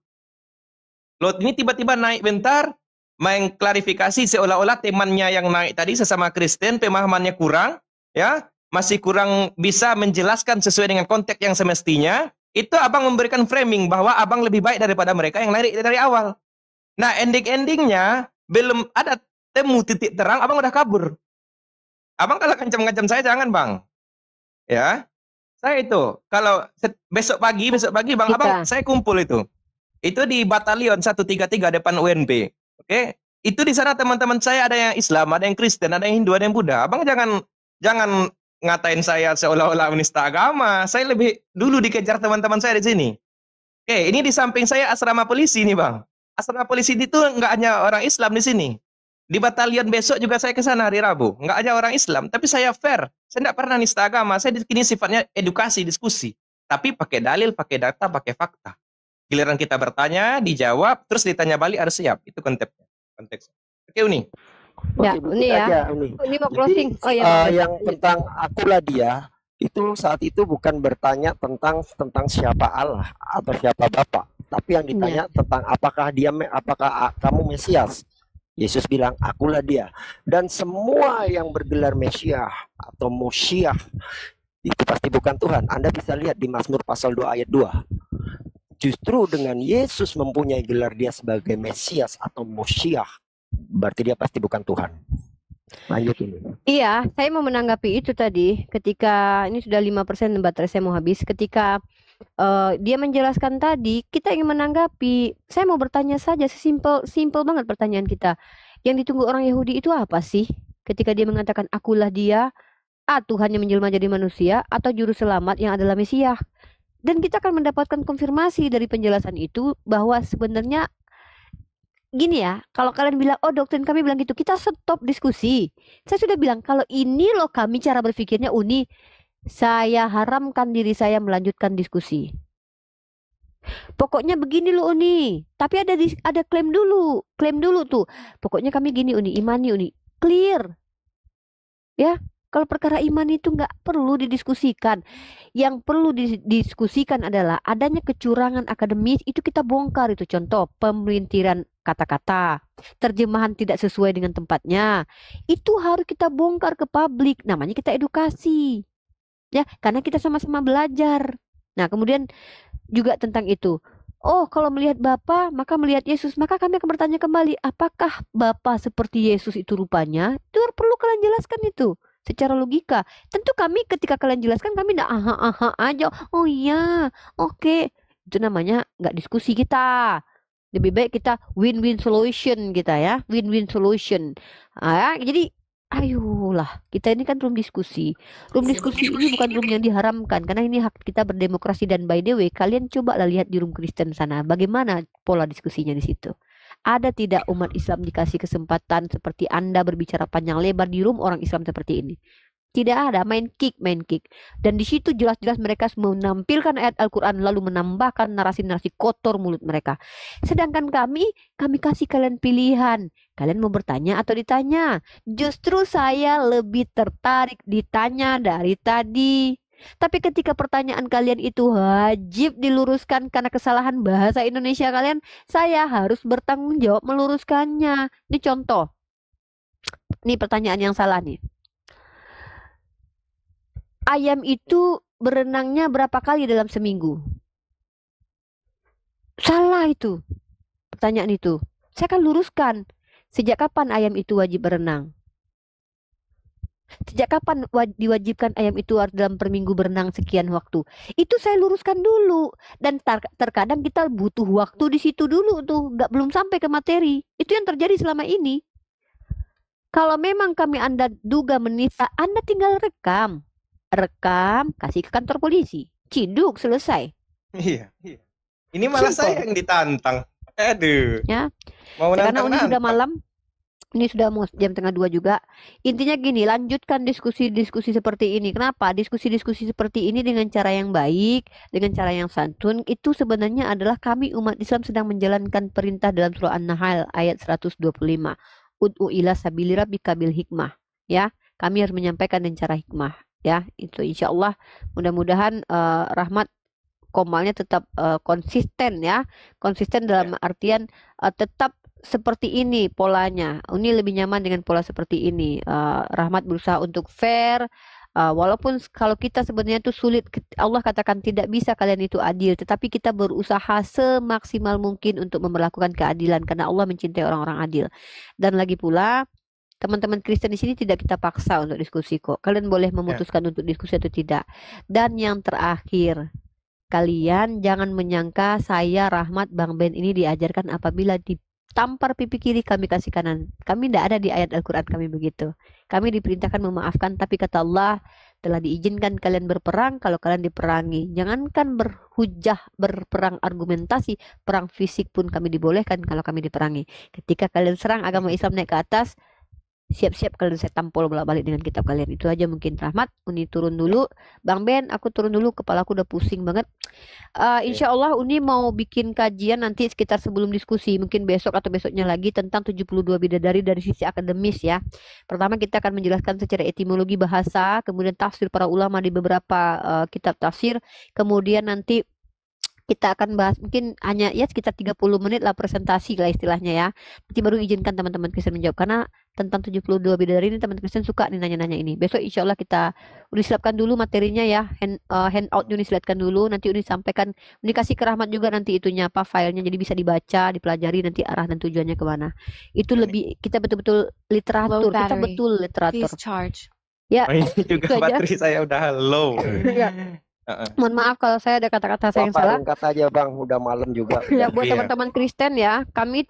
Loh, ini tiba-tiba naik bentar, mengklarifikasi seolah-olah temannya yang naik tadi sesama Kristen, pemahamannya kurang, ya, masih kurang bisa menjelaskan sesuai dengan konteks yang semestinya. Itu abang memberikan framing bahwa abang lebih baik daripada mereka yang naik dari awal. Nah, ending-endingnya belum ada temu titik terang, abang udah kabur. Abang kalau ngancam-ngancam saya jangan, Bang. Ya. Saya itu kalau besok pagi Bang, abang saya kumpul itu. Itu di Batalion 133 depan UNB. Oke. Itu di sana teman-teman saya ada yang Islam, ada yang Kristen, ada yang Hindu, ada yang Buddha. Abang jangan ngatain saya seolah-olah menista agama. Saya lebih dulu dikejar teman-teman saya di sini. Oke, ini di samping saya asrama polisi nih, Bang. Asrama polisi itu nggak hanya orang Islam di sini. Di Batalion besok juga saya ke sana hari Rabu. Nggak hanya orang Islam, tapi saya fair. Saya nggak pernah nista agama. Saya di sini sifatnya edukasi, diskusi. Tapi pakai dalil, pakai data, pakai fakta. Giliran kita bertanya, dijawab, terus ditanya balik harus siap. Itu konteksnya. Oke, Uni. Ya, Oke, ini ya. aja, Uni. Ini mau Jadi, closing. Oh ya. yang tentang akulah dia itu saat itu bukan bertanya tentang siapa Allah atau siapa Bapa, tapi yang ditanya tentang apakah kamu Mesias. Yesus bilang, akulah dia. Dan semua yang bergelar Mesias atau Mosiah itu pasti bukan Tuhan. Anda bisa lihat di Mazmur pasal 2 ayat 2. Justru dengan Yesus mempunyai gelar dia sebagai Mesias atau Mosiah, berarti dia pasti bukan Tuhan. Lanjut ini. Iya, saya mau menanggapi itu tadi. Ketika ini sudah 5% baterai saya mau habis. Ketika dia menjelaskan tadi, kita ingin menanggapi. Saya mau bertanya saja, simple banget pertanyaan kita. Yang ditunggu orang Yahudi itu apa sih? Ketika dia mengatakan akulah dia, Tuhan yang menjelma jadi manusia, atau juru selamat yang adalah Mesias. Dan kita akan mendapatkan konfirmasi dari penjelasan itu bahwa sebenarnya gini ya, kalau kalian bilang, oh doktrin kami bilang gitu, kita stop diskusi. Saya sudah bilang, kalau ini loh kami cara berpikirnya Uni, saya haramkan diri saya melanjutkan diskusi. Pokoknya begini loh Uni, tapi ada klaim dulu tuh. Pokoknya kami gini Uni, imani Uni, clear. Ya, kalau perkara iman itu nggak perlu didiskusikan. Yang perlu didiskusikan adalah adanya kecurangan akademis, itu kita bongkar itu. Contoh, pemelintiran kata-kata, terjemahan tidak sesuai dengan tempatnya. Itu harus kita bongkar ke publik, namanya kita edukasi. Ya, karena kita sama-sama belajar. Nah, kemudian juga tentang itu. Oh, kalau melihat Bapa, maka melihat Yesus. Maka kami akan bertanya kembali, apakah Bapa seperti Yesus itu rupanya? Itu perlu kalian jelaskan itu secara logika. Tentu kami ketika kalian jelaskan, kami tidak aha aja. Oh iya, oke. Itu namanya nggak diskusi kita. Lebih baik kita win-win solution kita ya. Win-win solution. Jadi ayolah, kita ini kan room diskusi. Room diskusi ini bukan room yang diharamkan. Karena ini hak kita berdemokrasi. Dan by the way, kalian coba lihat di room Kristen sana. Bagaimana pola diskusinya di situ. Ada tidak umat Islam dikasih kesempatan seperti Anda berbicara panjang lebar di room orang Islam seperti ini? Tidak ada, main kick. Dan di situ jelas-jelas mereka menampilkan ayat Al-Quran lalu menambahkan narasi-narasi kotor mulut mereka. Sedangkan kami kasih kalian pilihan. Kalian mau bertanya atau ditanya? Justru saya lebih tertarik ditanya dari tadi. Tapi ketika pertanyaan kalian itu wajib diluruskan karena kesalahan bahasa Indonesia kalian, saya harus bertanggung jawab meluruskannya. Ini contoh. Ini pertanyaan yang salah nih. Ayam itu berenangnya berapa kali dalam seminggu? Salah itu. Pertanyaan itu. Saya akan luruskan. Sejak kapan ayam itu wajib berenang? Sejak kapan diwajibkan ayam itu harus dalam per minggu berenang sekian waktu? Itu saya luruskan dulu. Dan terkadang kita butuh waktu di situ dulu tuh, belum sampai ke materi. Itu yang terjadi selama ini. Kalau memang Anda duga menista, Anda tinggal rekam, kasih ke kantor polisi, ciduk, selesai. Iya. Ini malah Simple. saya yang ditantang. Aduh. Ya. Mau Karena ini sudah nantang. malam. Ini sudah mau jam 1:30 juga. Intinya gini, lanjutkan diskusi-diskusi seperti ini. Kenapa? Diskusi-diskusi seperti ini dengan cara yang baik, dengan cara yang santun, itu sebenarnya adalah kami umat Islam sedang menjalankan perintah dalam surah An-Nahl ayat 125. Ud'u ila sabili rabbika bil hikmah. Ya, kami harus menyampaikan dengan cara hikmah. Ya, itu insya Allah mudah-mudahan Rahmat Komalnya tetap konsisten ya. Konsisten dalam artian tetap seperti ini polanya. Ini lebih nyaman dengan pola seperti ini. Rahmat berusaha untuk fair. Walaupun kalau kita sebenarnya itu sulit, Allah katakan tidak bisa kalian itu adil, tetapi kita berusaha semaksimal mungkin untuk memperlakukan keadilan karena Allah mencintai orang-orang adil. Dan lagi pula teman-teman Kristen di sini tidak kita paksa untuk diskusi kok. Kalian boleh memutuskan untuk diskusi atau tidak. Dan yang terakhir, kalian jangan menyangka saya Rahmat Bang Ben ini diajarkan apabila ditampar pipi kiri kami kasih kanan. Kami tidak ada di ayat Al-Quran kami begitu. Kami diperintahkan memaafkan, tapi kata Allah telah diizinkan kalian berperang kalau kalian diperangi. Jangankan berhujah, berperang argumentasi, perang fisik pun kami dibolehkan kalau kami diperangi. Ketika kalian serang agama Islam naik ke atas, siap-siap kalian saya tampol bolak-balik dengan kitab kalian. Itu aja mungkin. Rahmat, Uni turun dulu. Bang Ben, aku turun dulu. Kepala aku udah pusing banget. Insya Allah Uni mau bikin kajian nanti sekitar sebelum diskusi. Mungkin besok atau besoknya lagi tentang 72 bidadari dari sisi akademis ya. Pertama kita akan menjelaskan secara etimologi bahasa. Kemudian tafsir para ulama di beberapa kitab tafsir. Kemudian nanti kita akan bahas mungkin hanya ya sekitar 30 menit lah presentasi lah istilahnya ya. Nanti baru izinkan teman-teman Kristen menjawab karena tentang 72 bidadari ini teman Kristen suka nih nanya-nanya ini. Besok insya Allah kita Uni siapkan dulu materinya ya, handout Uni siapkan dulu, nanti Uni sampaikan, Uni kasih ke Rahmat juga nanti itunya apa filenya jadi bisa dibaca, dipelajari nanti arah dan tujuannya kemana. Itu lebih kita betul-betul literatur, kita betul literatur. Ya, ini juga itu aja. bateri saya udah low. Ya. Mohon maaf kalau saya ada kata-kata saya yang salah. Kata aja Bang, udah malam juga. Ya buat Iya. teman-teman Kristen ya, kami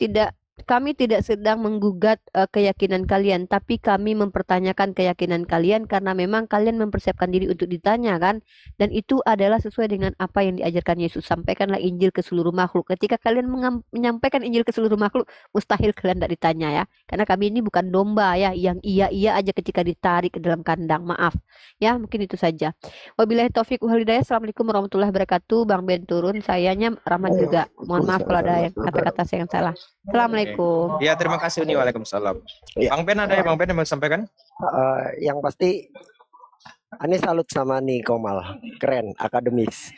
tidak sedang menggugat keyakinan kalian, tapi kami mempertanyakan keyakinan kalian karena memang kalian mempersiapkan diri untuk ditanya kan, dan itu adalah sesuai dengan apa yang diajarkan Yesus. Sampaikanlah Injil ke seluruh makhluk. Ketika kalian menyampaikan Injil ke seluruh makhluk, mustahil kalian tidak ditanya ya, karena kami ini bukan domba ya, yang iya aja ketika ditarik ke dalam kandang. Maaf ya, mungkin itu saja. Wabillahi taufik wal hidayah. Assalamualaikum warahmatullahi wabarakatuh. Bang Ben turun, sayanya Rahmat juga. Mohon maaf kalau ada kata-kata saya yang salah. Assalamualaikum. Ya, terima kasih Uni. Waalaikumsalam. Ya. Bang Ben, ada ya Bang Ben yang mau sampaikan? Yang pasti Ani salut sama nih Komal, keren, akademis.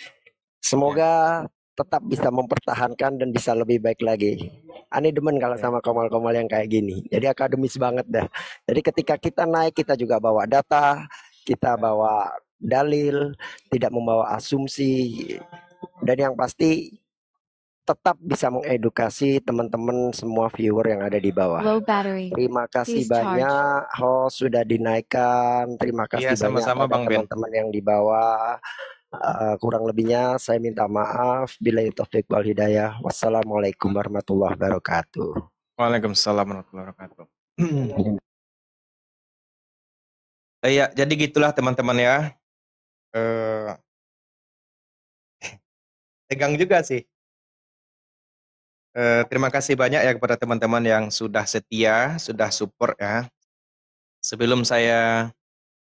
Semoga tetap bisa mempertahankan dan bisa lebih baik lagi. Ani demen kalau sama Komal-Komal yang kayak gini. Jadi akademis banget dah. Jadi ketika kita naik kita juga bawa data, kita bawa dalil, tidak membawa asumsi, dan yang pasti tetap bisa mengedukasi teman-teman semua viewer yang ada di bawah. Terima kasih banyak host sudah dinaikkan. Terima kasih banyak sama-sama, pada Bang Ben. teman-teman yang di bawah. Kurang lebihnya saya minta maaf. Billahi taufik wal hidayah. Wassalamualaikum warahmatullahi wabarakatuh. Waalaikumsalam warahmatullahi wabarakatuh. Ya, jadi gitulah teman-teman ya. Tegang juga sih. Terima kasih banyak ya kepada teman-teman yang sudah setia, sudah support ya. Sebelum saya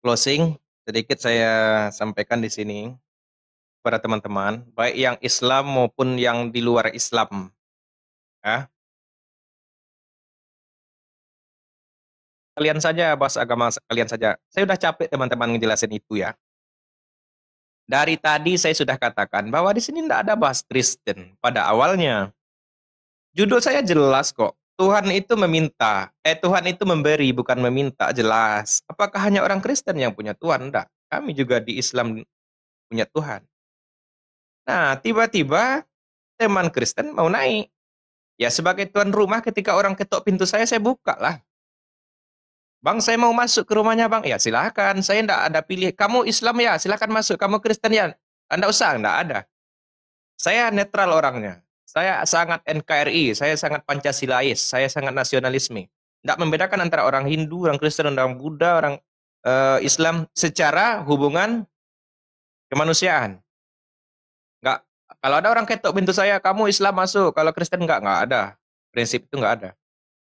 closing, sedikit saya sampaikan di sini kepada teman-teman, baik yang Islam maupun yang di luar Islam. Ya. Kalian saja, bahas agama kalian saja. Saya udah capek teman-teman ngejelasin itu ya. Dari tadi saya sudah katakan bahwa di sini tidak ada bahas Kristen pada awalnya. Judul saya jelas kok. Tuhan itu meminta. Tuhan itu memberi, bukan meminta. Jelas. Apakah hanya orang Kristen yang punya Tuhan? Tidak. Kami juga di Islam punya Tuhan. Nah, tiba-tiba teman Kristen mau naik. Ya, sebagai tuan rumah ketika orang ketok pintu saya buka lah. Bang, saya mau masuk ke rumahnya, Bang. Ya, silakan. Saya enggak ada pilih. Kamu Islam ya, silakan masuk. Kamu Kristen ya, Anda usah, enggak ada. Saya netral orangnya. Saya sangat NKRI, saya sangat Pancasilais, saya sangat nasionalisme. Tidak membedakan antara orang Hindu, orang Kristen, orang Buddha, orang Islam secara hubungan kemanusiaan. Enggak. Kalau ada orang ketok pintu saya, kamu Islam masuk, kalau Kristen enggak ada. Prinsip itu enggak ada.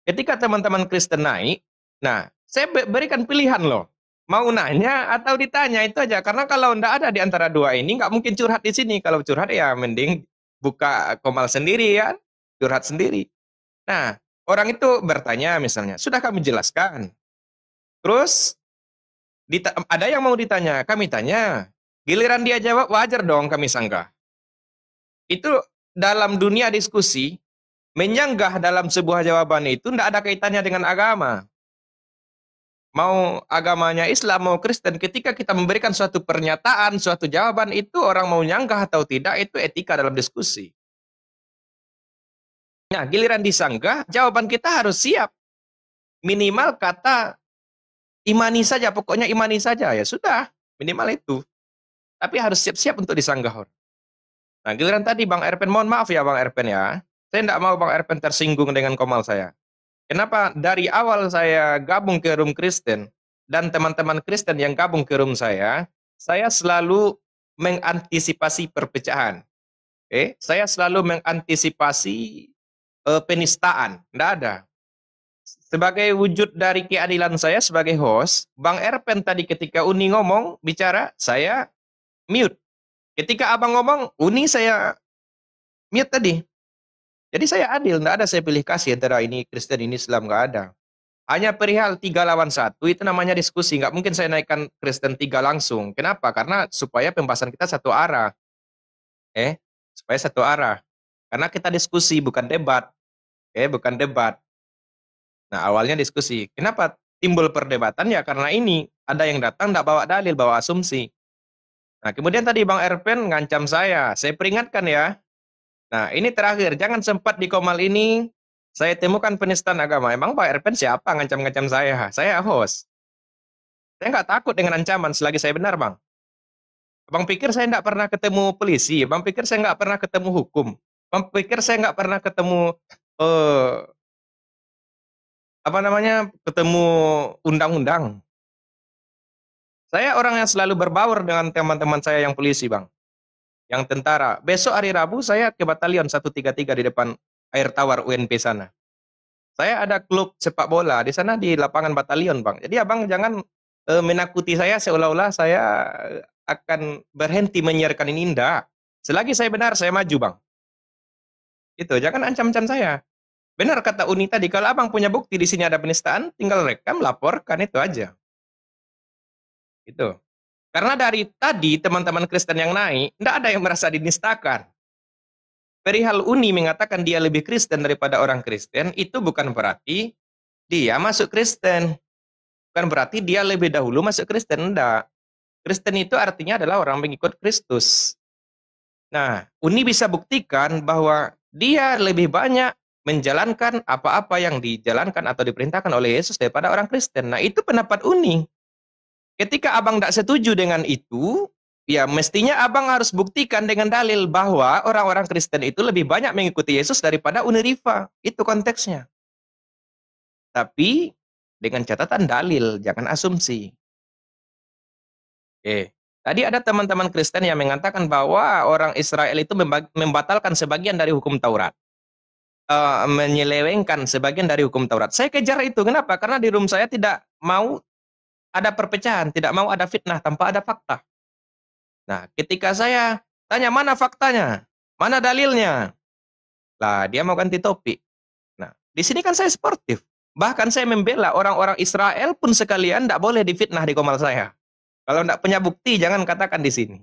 Ketika teman-teman Kristen naik, nah, saya berikan pilihan loh. Mau nanya atau ditanya itu aja. Karena kalau enggak ada di antara dua ini, nggak mungkin curhat di sini. Kalau curhat ya mending buka komal sendiri ya, curhat sendiri. Nah, orang itu bertanya misalnya, sudah kami jelaskan. Terus ada yang mau ditanya, kami tanya. Giliran dia jawab, wajar dong kami sanggah. Itu dalam dunia diskusi, menyanggah dalam sebuah jawaban itu tidak ada kaitannya dengan agama. Mau agamanya Islam, mau Kristen, ketika kita memberikan suatu pernyataan, suatu jawaban, itu orang mau nyanggah atau tidak, itu etika dalam diskusi. Nah, giliran disanggah, jawaban kita harus siap. Minimal kata imani saja, pokoknya imani saja, ya sudah, minimal itu. Tapi harus siap-siap untuk disanggah. Nah, giliran tadi Bang Erpen, mohon maaf ya Bang Erpen ya, saya tidak mau Bang Erpen tersinggung dengan komal saya. Kenapa dari awal saya gabung ke room Kristen dan teman-teman Kristen yang gabung ke room saya selalu mengantisipasi perpecahan. Saya selalu mengantisipasi penistaan. Tidak ada. Sebagai wujud dari keadilan saya sebagai host, Bang Erpen tadi ketika Uni ngomong, bicara, saya mute. Ketika Abang ngomong, Uni saya mute tadi. Jadi saya adil, tidak ada saya pilih kasih antara ini Kristen, ini Islam, nggak ada. Hanya perihal 3 lawan 1, itu namanya diskusi. Nggak mungkin saya naikkan Kristen 3 langsung. Kenapa? Karena supaya pembahasan kita satu arah. Supaya satu arah. Karena kita diskusi, bukan debat. Bukan debat. Nah, awalnya diskusi. Kenapa timbul perdebatan? Ya karena ini, ada yang datang tidak bawa dalil, bawa asumsi. Nah, kemudian tadi Bang Erpen ngancam saya peringatkan ya. Nah, ini terakhir, jangan sempat di komal ini, saya temukan penistaan agama. Emang Pak Erpen siapa ngancam-ngancam saya? Saya host. Saya nggak takut dengan ancaman selagi saya benar, Bang. Bang pikir saya nggak pernah ketemu polisi? Bang pikir saya nggak pernah ketemu hukum? Bang pikir saya nggak pernah ketemu, ketemu undang-undang? Saya orang yang selalu berbaur dengan teman-teman saya yang polisi, Bang. Yang tentara. Besok hari Rabu saya ke batalion 133 di depan air tawar UNP sana. Saya ada klub sepak bola di sana di lapangan batalion, Bang. Jadi Abang jangan menakuti saya seolah-olah saya akan berhenti menyiarkan ini, enggak. Selagi saya benar, saya maju, Bang. Itu, jangan ancam-ancam saya. Benar kata Uni tadi, kalau Abang punya bukti di sini ada penistaan, tinggal rekam, laporkan, itu aja. Itu. Karena dari tadi teman-teman Kristen yang naik, tidak ada yang merasa dinistakan. Perihal Uni mengatakan dia lebih Kristen daripada orang Kristen, itu bukan berarti dia masuk Kristen. Bukan berarti dia lebih dahulu masuk Kristen, tidak. Kristen itu artinya adalah orang mengikut Kristus. Nah, Uni bisa buktikan bahwa dia lebih banyak menjalankan apa-apa yang dijalankan atau diperintahkan oleh Yesus daripada orang Kristen. Nah, itu pendapat Uni. Ketika Abang tidak setuju dengan itu, ya mestinya Abang harus buktikan dengan dalil bahwa orang-orang Kristen itu lebih banyak mengikuti Yesus daripada Unirifa. Itu konteksnya. Tapi dengan catatan dalil, jangan asumsi. Tadi ada teman-teman Kristen yang mengatakan bahwa orang Israel itu membatalkan sebagian dari hukum Taurat. Menyelewengkan sebagian dari hukum Taurat. Saya kejar itu. Kenapa? Karena di room saya tidak mau ada perpecahan, tidak mau ada fitnah tanpa ada fakta. Nah, ketika saya tanya mana faktanya, mana dalilnya, lah dia mau ganti topik. Nah, di sini kan saya sportif. Bahkan saya membela orang-orang Israel pun sekalian tidak boleh difitnah di komal saya. Kalau tidak punya bukti, jangan katakan di sini.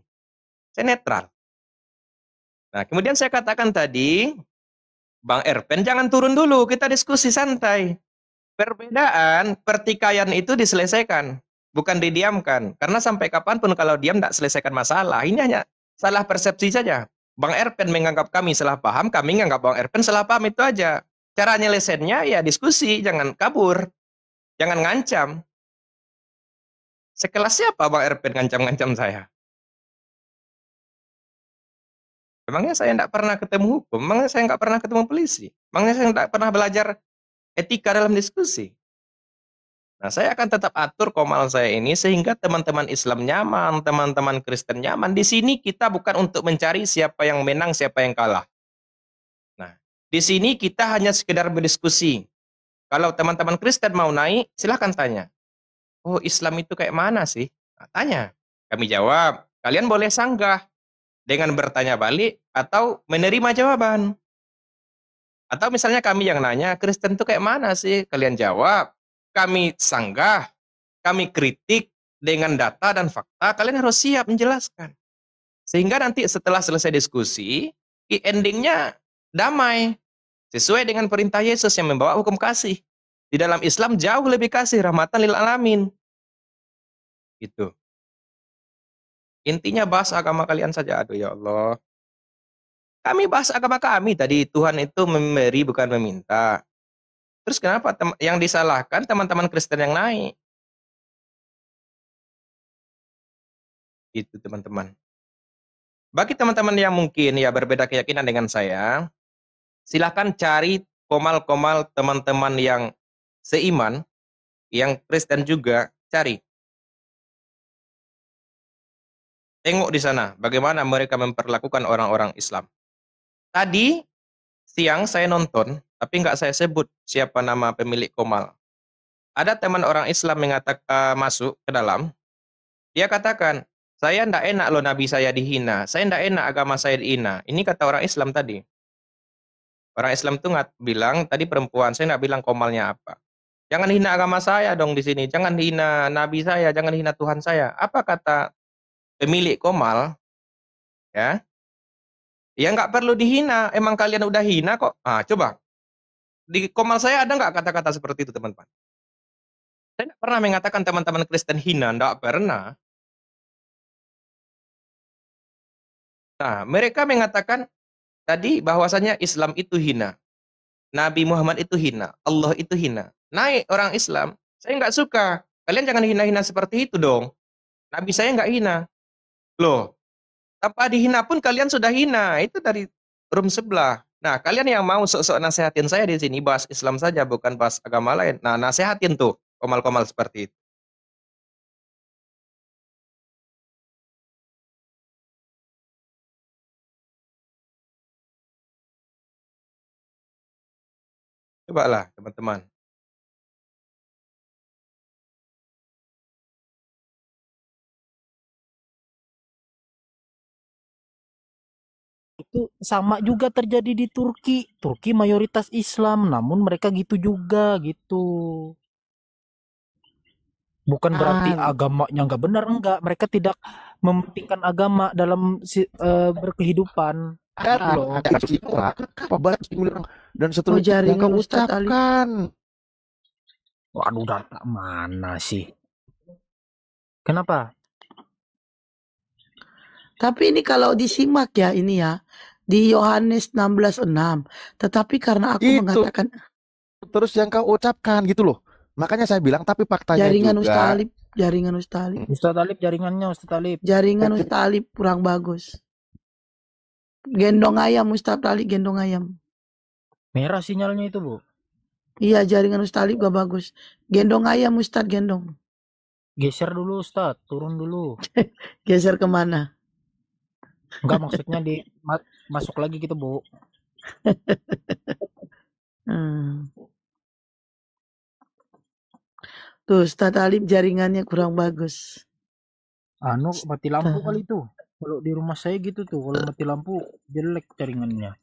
Saya netral. Nah, kemudian saya katakan tadi, Bang Erpen jangan turun dulu, kita diskusi santai. Perbedaan, pertikaian itu diselesaikan, bukan didiamkan. Karena sampai kapanpun kalau diam tidak selesaikan masalah. Ini hanya salah persepsi saja. Bang Erpen menganggap kami salah paham, kami menganggap Bang Erpen salah paham, itu aja. Cara nyelesainnya ya diskusi, jangan kabur. Jangan ngancam. Sekelas siapa Bang Erpen ngancam-ngancam saya? Emangnya saya tidak pernah ketemu hukum? Emangnya saya nggak pernah ketemu polisi? Emangnya saya nggak pernah belajar etika dalam diskusi? Nah, saya akan tetap atur komal saya ini sehingga teman-teman Islam nyaman, teman-teman Kristen nyaman. Di sini kita bukan untuk mencari siapa yang menang, siapa yang kalah. Nah, di sini kita hanya sekedar berdiskusi. Kalau teman-teman Kristen mau naik, silahkan tanya. Oh, Islam itu kayak mana sih? Nah, tanya. Kami jawab. Kalian boleh sanggah dengan bertanya balik atau menerima jawaban. Atau misalnya kami yang nanya, Kristen itu kayak mana sih? Kalian jawab. Kami sanggah, kami kritik dengan data dan fakta, kalian harus siap menjelaskan. Sehingga nanti setelah selesai diskusi, endingnya damai. Sesuai dengan perintah Yesus yang membawa hukum kasih. Di dalam Islam jauh lebih kasih, rahmatan lil alamin. Gitu. Intinya bahas agama kalian saja. Aduh ya Allah. Kami bahas agama kami tadi. Tuhan itu memberi bukan meminta. Terus kenapa yang disalahkan teman-teman Kristen yang naik? Itu teman-teman. Bagi teman-teman yang mungkin ya berbeda keyakinan dengan saya, silakan cari komal-komal teman-teman yang seiman, yang Kristen juga, cari. Tengok di sana bagaimana mereka memperlakukan orang-orang Islam. Tadi siang saya nonton, tapi nggak saya sebut siapa nama pemilik komal. Ada teman orang Islam masuk ke dalam, dia katakan, saya ndak enak loh Nabi saya dihina, saya ndak enak agama saya dihina. Ini kata orang Islam tadi. Orang Islam tuh bilang, tadi perempuan, saya nggak bilang komalnya apa. Jangan hina agama saya dong di sini, jangan hina Nabi saya, jangan hina Tuhan saya. Apa kata pemilik komal? Ya, ya nggak perlu dihina, emang kalian udah hina kok. Ah, coba, di komal saya ada nggak kata-kata seperti itu teman-teman? Saya nggak pernah mengatakan teman-teman Kristen hina, nggak pernah. Nah, mereka mengatakan tadi bahwasanya Islam itu hina. Nabi Muhammad itu hina. Allah itu hina. Naik orang Islam. Saya nggak suka. Kalian jangan hina-hina seperti itu dong. Nabi saya nggak hina. Loh, tanpa dihina pun kalian sudah hina. Itu dari room sebelah. Nah, kalian yang mau sok-sok nasihatin saya di sini, bahas Islam saja, bukan bahas agama lain. Nah, nasihatin tuh, komal-komal seperti itu. Cobalah, teman-teman. Itu sama juga terjadi di Turki. Turki mayoritas Islam, namun mereka gitu juga gitu. Bukan berarti agamanya nggak benar, enggak. Mereka tidak mementingkan agama dalam berkehidupan. Kan Loh. ada kasus itu apa banyak bilang dan Oh, seterusnya yang jaringan kau Ustadz Ali. ucapkan. Waduh, data mana sih? Kenapa? Tapi ini kalau disimak ya ini ya di Yohanes 16:6. Tetapi karena aku Itu. mengatakan Terus yang kau ucapkan gitu loh. Makanya saya bilang tapi faktanya jaringan juga. Ustadz Alip, jaringan Ustadz Alip, Ustadz Alip jaringannya Ustadz Alip. jaringan Ustadz Alip kurang bagus. Gendong ayam Ustadz Alip, gendong ayam. Merah sinyalnya itu, Bu. Iya, jaringan Ustadz Alip gak bagus. Gendong ayam Ustadz, gendong. Geser dulu Ustadz, turun dulu. Geser kemana? Enggak, maksudnya masuk lagi gitu, Bu. Tuh Ustadz Alip jaringannya kurang bagus. Anu mati lampu kali itu. Kalau di rumah saya gitu tuh, kalau mati lampu jelek jaringannya.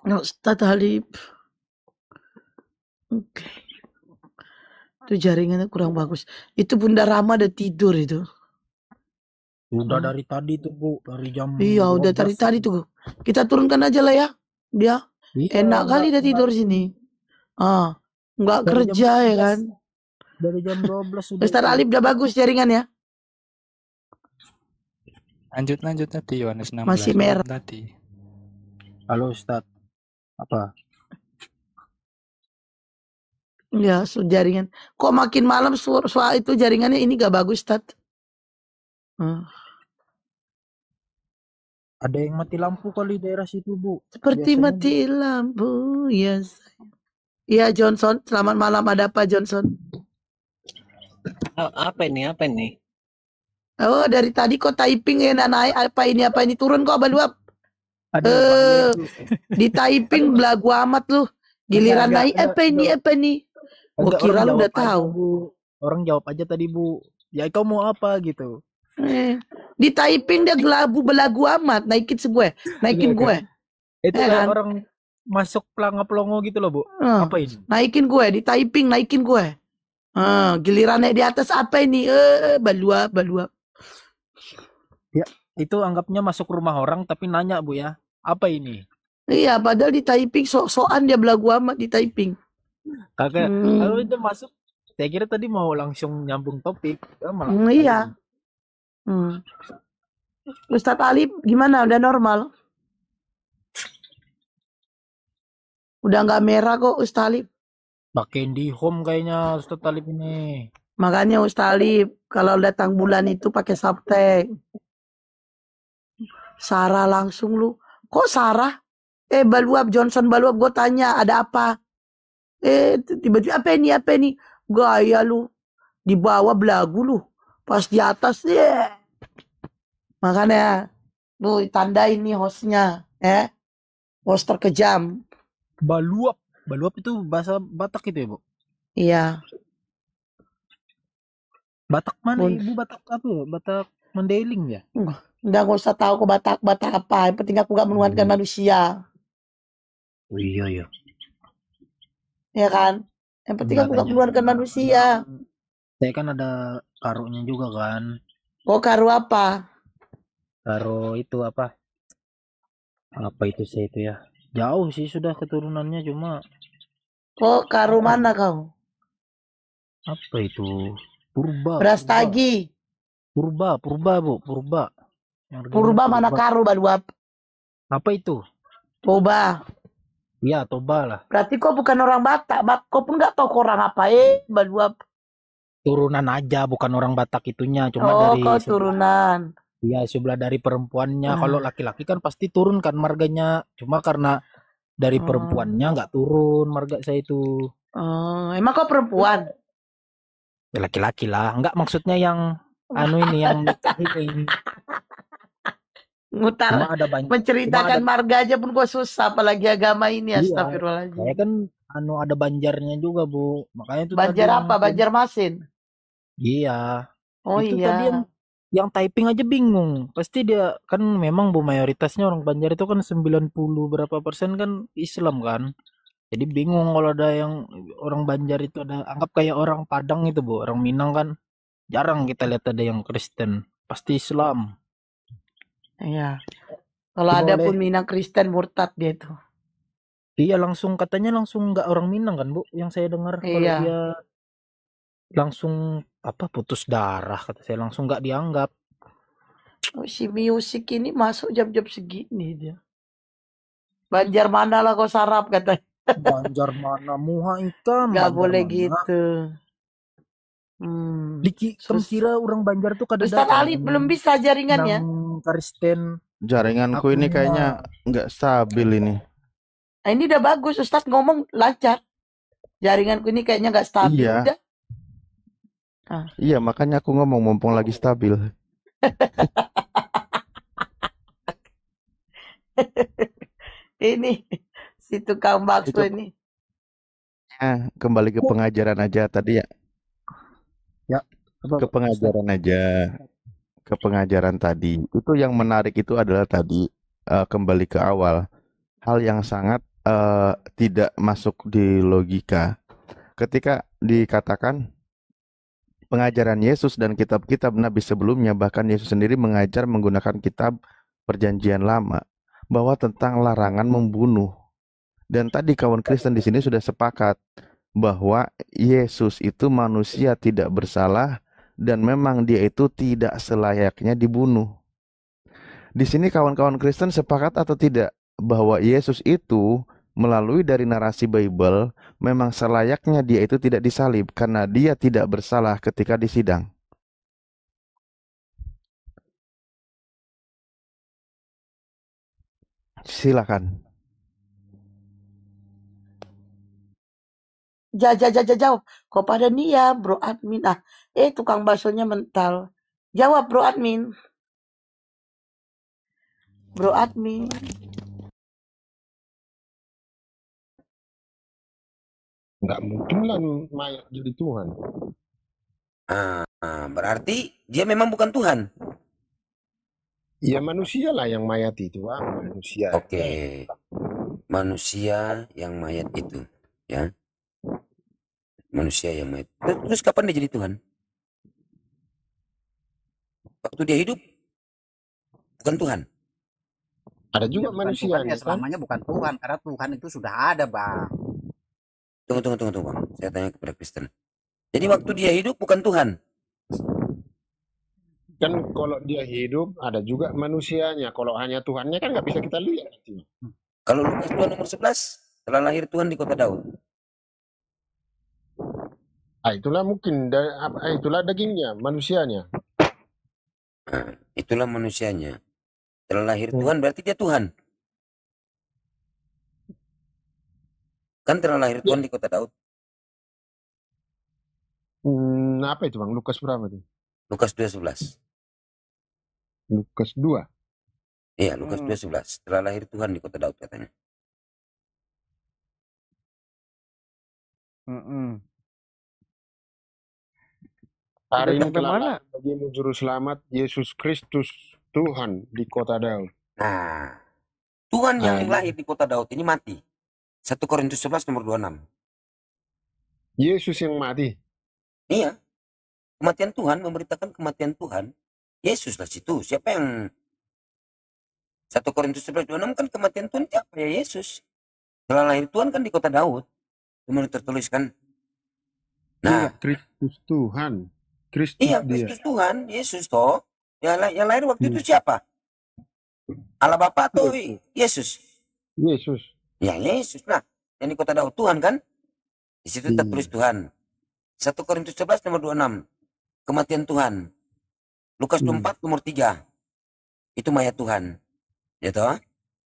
Ustadz Alip. Oke. Itu jaringannya kurang bagus. Itu Bunda Rama udah tidur itu. Udah dari tadi tuh, Bu, dari jam Iya, udah 12. tadi tuh. Kita turunkan aja lah ya. Dia Iya, enak kali dia tidur sini. Nggak Dari kerja jam ya kan. Dari jam 12 sudah. Ustadz Alip udah bagus jaringannya. Lanjut tadi Yohanes 16 Masih merah. tadi. Halo Ustadz. Apa? Ya, jaringan. Kok makin malam soal itu jaringannya ini gak bagus, Tat. Ada yang mati lampu kali daerah situ, Bu. Seperti Biasanya mati lampu, ya. Iya, Johnson. Selamat malam. Ada apa, Johnson? Apa ini? Oh, dari tadi kok typing ya naik apa ini turun kok baluap. Aduh, Di typing belagu amat lu. Giliran naik apa ini? Gua enggak, kira orang lu udah jawab aja, tahu. Bu. Orang jawab aja tadi, Bu. Ya kau mau apa gitu. Di typing dia belagu amat, naikin gue. Iya, gue. Itu Ya kayak kan? orang masuk pelongo gitu loh, Bu. Apa ini? Naikin gue, di typing naikin gue. Giliran naik di atas apa ini? Baluap. Ya, itu anggapnya masuk rumah orang tapi nanya, Bu ya. Apa ini? Iya, padahal di typing sok-sokan dia belagu amat di typing. Kakak, kalau itu masuk, saya kira tadi mau langsung nyambung topik. Ya, malah Iya. Ustadz Ali gimana? Udah normal? Udah nggak merah kok Ustadz Ali. pakai di home kayaknya Ustadz Talib ini. Makanya Ustadz Ali kalau datang bulan itu pakai subtek. Sarah langsung lu. Kok Sarah? Baluap Johnson Baluap gue tanya ada apa? Tiba-tiba apa ini? Gaya lu. Di bawah belagu lu. Pas di atas makanya lu tandain nih hostnya. Host terkejam. Baluap itu bahasa Batak itu ya, Bu? Iya. Batak mana Ibu? Batak apa ya? Batak Mandailing ya? Udah gak usah tahu kok Batak apa. Yang penting aku gak menuhankan manusia. Oh iya. Ya kan? Yang penting aku gak menuhankan manusia. Saya kan ada karunya juga kan. Oh, karu apa? Karo itu apa? Apa itu saya itu ya? Jauh sih sudah keturunannya cuma. Oh, karu mana kau? Apa itu? Purba. Brastagi. Purba, Bu. Purba. Purba mana karu Baluap? Apa itu? Toba. Iya, Toba lah. Berarti kau bukan orang Batak. Kau pun gak tahu kau orang apa Baluap. Turunan aja, bukan orang Batak itunya. Cuma dari kau turunan. Iya, sebelah dari perempuannya. Kalau laki-laki kan pasti turun kan marganya. Cuma karena dari perempuannya nggak turun marga saya itu. Emang kau perempuan? Ya, laki-laki lah. Nggak maksudnya yang ini yang nikah ini. Ngutar menceritakan marga aja pun kau susah, apalagi agama ini. Iya, astagfirullahaladzim. saya kan ada Banjarnya juga, Bu. Makanya itu Banjar apa? Banjarmasin. Iya. Oh itu iya. Tadi yang typing aja bingung. Pasti dia kan memang, Bu, mayoritasnya orang Banjar itu kan 90 berapa persen kan Islam kan. Jadi bingung kalau ada yang orang Banjar itu ada anggap kayak orang Padang itu, Bu. Orang Minang kan jarang kita lihat ada yang Kristen. Pasti Islam. Iya. Kalau ada pun Minang Kristen murtad dia tuh. Iya, katanya langsung nggak orang Minang kan, Bu? Yang saya dengar kalau dia langsung putus darah, kata saya, langsung nggak dianggap. Si musik ini masuk jam-jam segini dia. Banjar mana lah kau sarap katanya. Banjar mana muha ikam. Gak boleh gitu. Kamu kira orang Banjar tuh kadang Ustadz Ali belum bisa jaringannya. Kristen. Jaringanku ini kayaknya nggak stabil ini. Nah, ini udah bagus, Ustadz ngomong lancar. Jaringanku ini kayaknya nggak stabil. Iya. Udah. Iya, makanya aku ngomong mumpung lagi stabil. Ini si tukang bakso ini. Kembali ke pengajaran aja tadi ya. Ya. Ke pengajaran aja. Ke pengajaran tadi. Itu yang menarik itu adalah tadi kembali ke awal. Hal yang sangat tidak masuk di logika. Ketika dikatakan pengajaran Yesus dan kitab-kitab Nabi sebelumnya, bahkan Yesus sendiri mengajar menggunakan kitab Perjanjian Lama bahwa tentang larangan membunuh. Dan tadi kawan Kristen di sini sudah sepakat bahwa Yesus itu manusia tidak bersalah dan memang dia itu tidak selayaknya dibunuh. Di sini kawan-kawan Kristen sepakat atau tidak bahwa Yesus itu melalui dari narasi Bible memang selayaknya dia itu tidak disalib karena dia tidak bersalah ketika di sidang. Silakan. Jawab. Kok pada nih ya, bro admin. Tukang baksonya mental. Jawab, bro admin. Bro admin. Nggak mungkin lah mayat jadi Tuhan. Berarti dia memang bukan Tuhan. Ya manusia lah yang mayat itu, manusia. Oke. Manusia yang mayat itu, ya. Manusia yang mayat. Terus kapan dia jadi Tuhan? Waktu dia hidup bukan Tuhan. Ada juga bukan manusia Tuhan, ya kan? selamanya bukan Tuhan, karena Tuhan itu sudah ada, Bang. Tunggu, Bang. Saya tanya kepada Kristen. Jadi waktu dia hidup bukan Tuhan. Kan kalau dia hidup ada juga manusianya. Kalau hanya Tuhannya kan nggak bisa kita lihat. Kalau Lukas 2 nomor 11, telah lahir Tuhan di kota Daud. Itulah mungkin itulah dagingnya, manusianya. Itulah manusianya. Telah lahir Tuhan berarti dia Tuhan. Kan telah lahir Tuhan di kota Daud. Apa itu Bang? Lukas berapa tuh? Lukas 2:11. Lukas 2. Iya, Lukas 2:11. Telah lahir Tuhan di kota Daud katanya. Hari ini telah lahir bagimu juru selamat Yesus Kristus Tuhan di kota Daud. Nah, Tuhan yang lahir di kota Daud ini mati. 1 Korintus 11 nomor 26. Yesus yang mati. Iya. Kematian Tuhan, memberitakan kematian Tuhan. Yesus lah situ. Siapa yang 1 Korintus 11:26 kan kematian Tuhan siapa? Ya Yesus. Telah lahir Tuhan kan di kota Daud. Kemudian tertulis kan. Nah, Kristus Tuhan. Kristus iya, dia. Kristus Tuhan, Yesus toh. Yang lahir waktu itu siapa? Allah Bapa atau Yesus? Yesus. Ya Yesus. Nah, yang di kota Daud Tuhan kan? Di situ tertulis Tuhan. 1 Korintus 11 nomor 26. Kematian Tuhan. Lukas 24 nomor 3. Itu mayat Tuhan. Ya toh?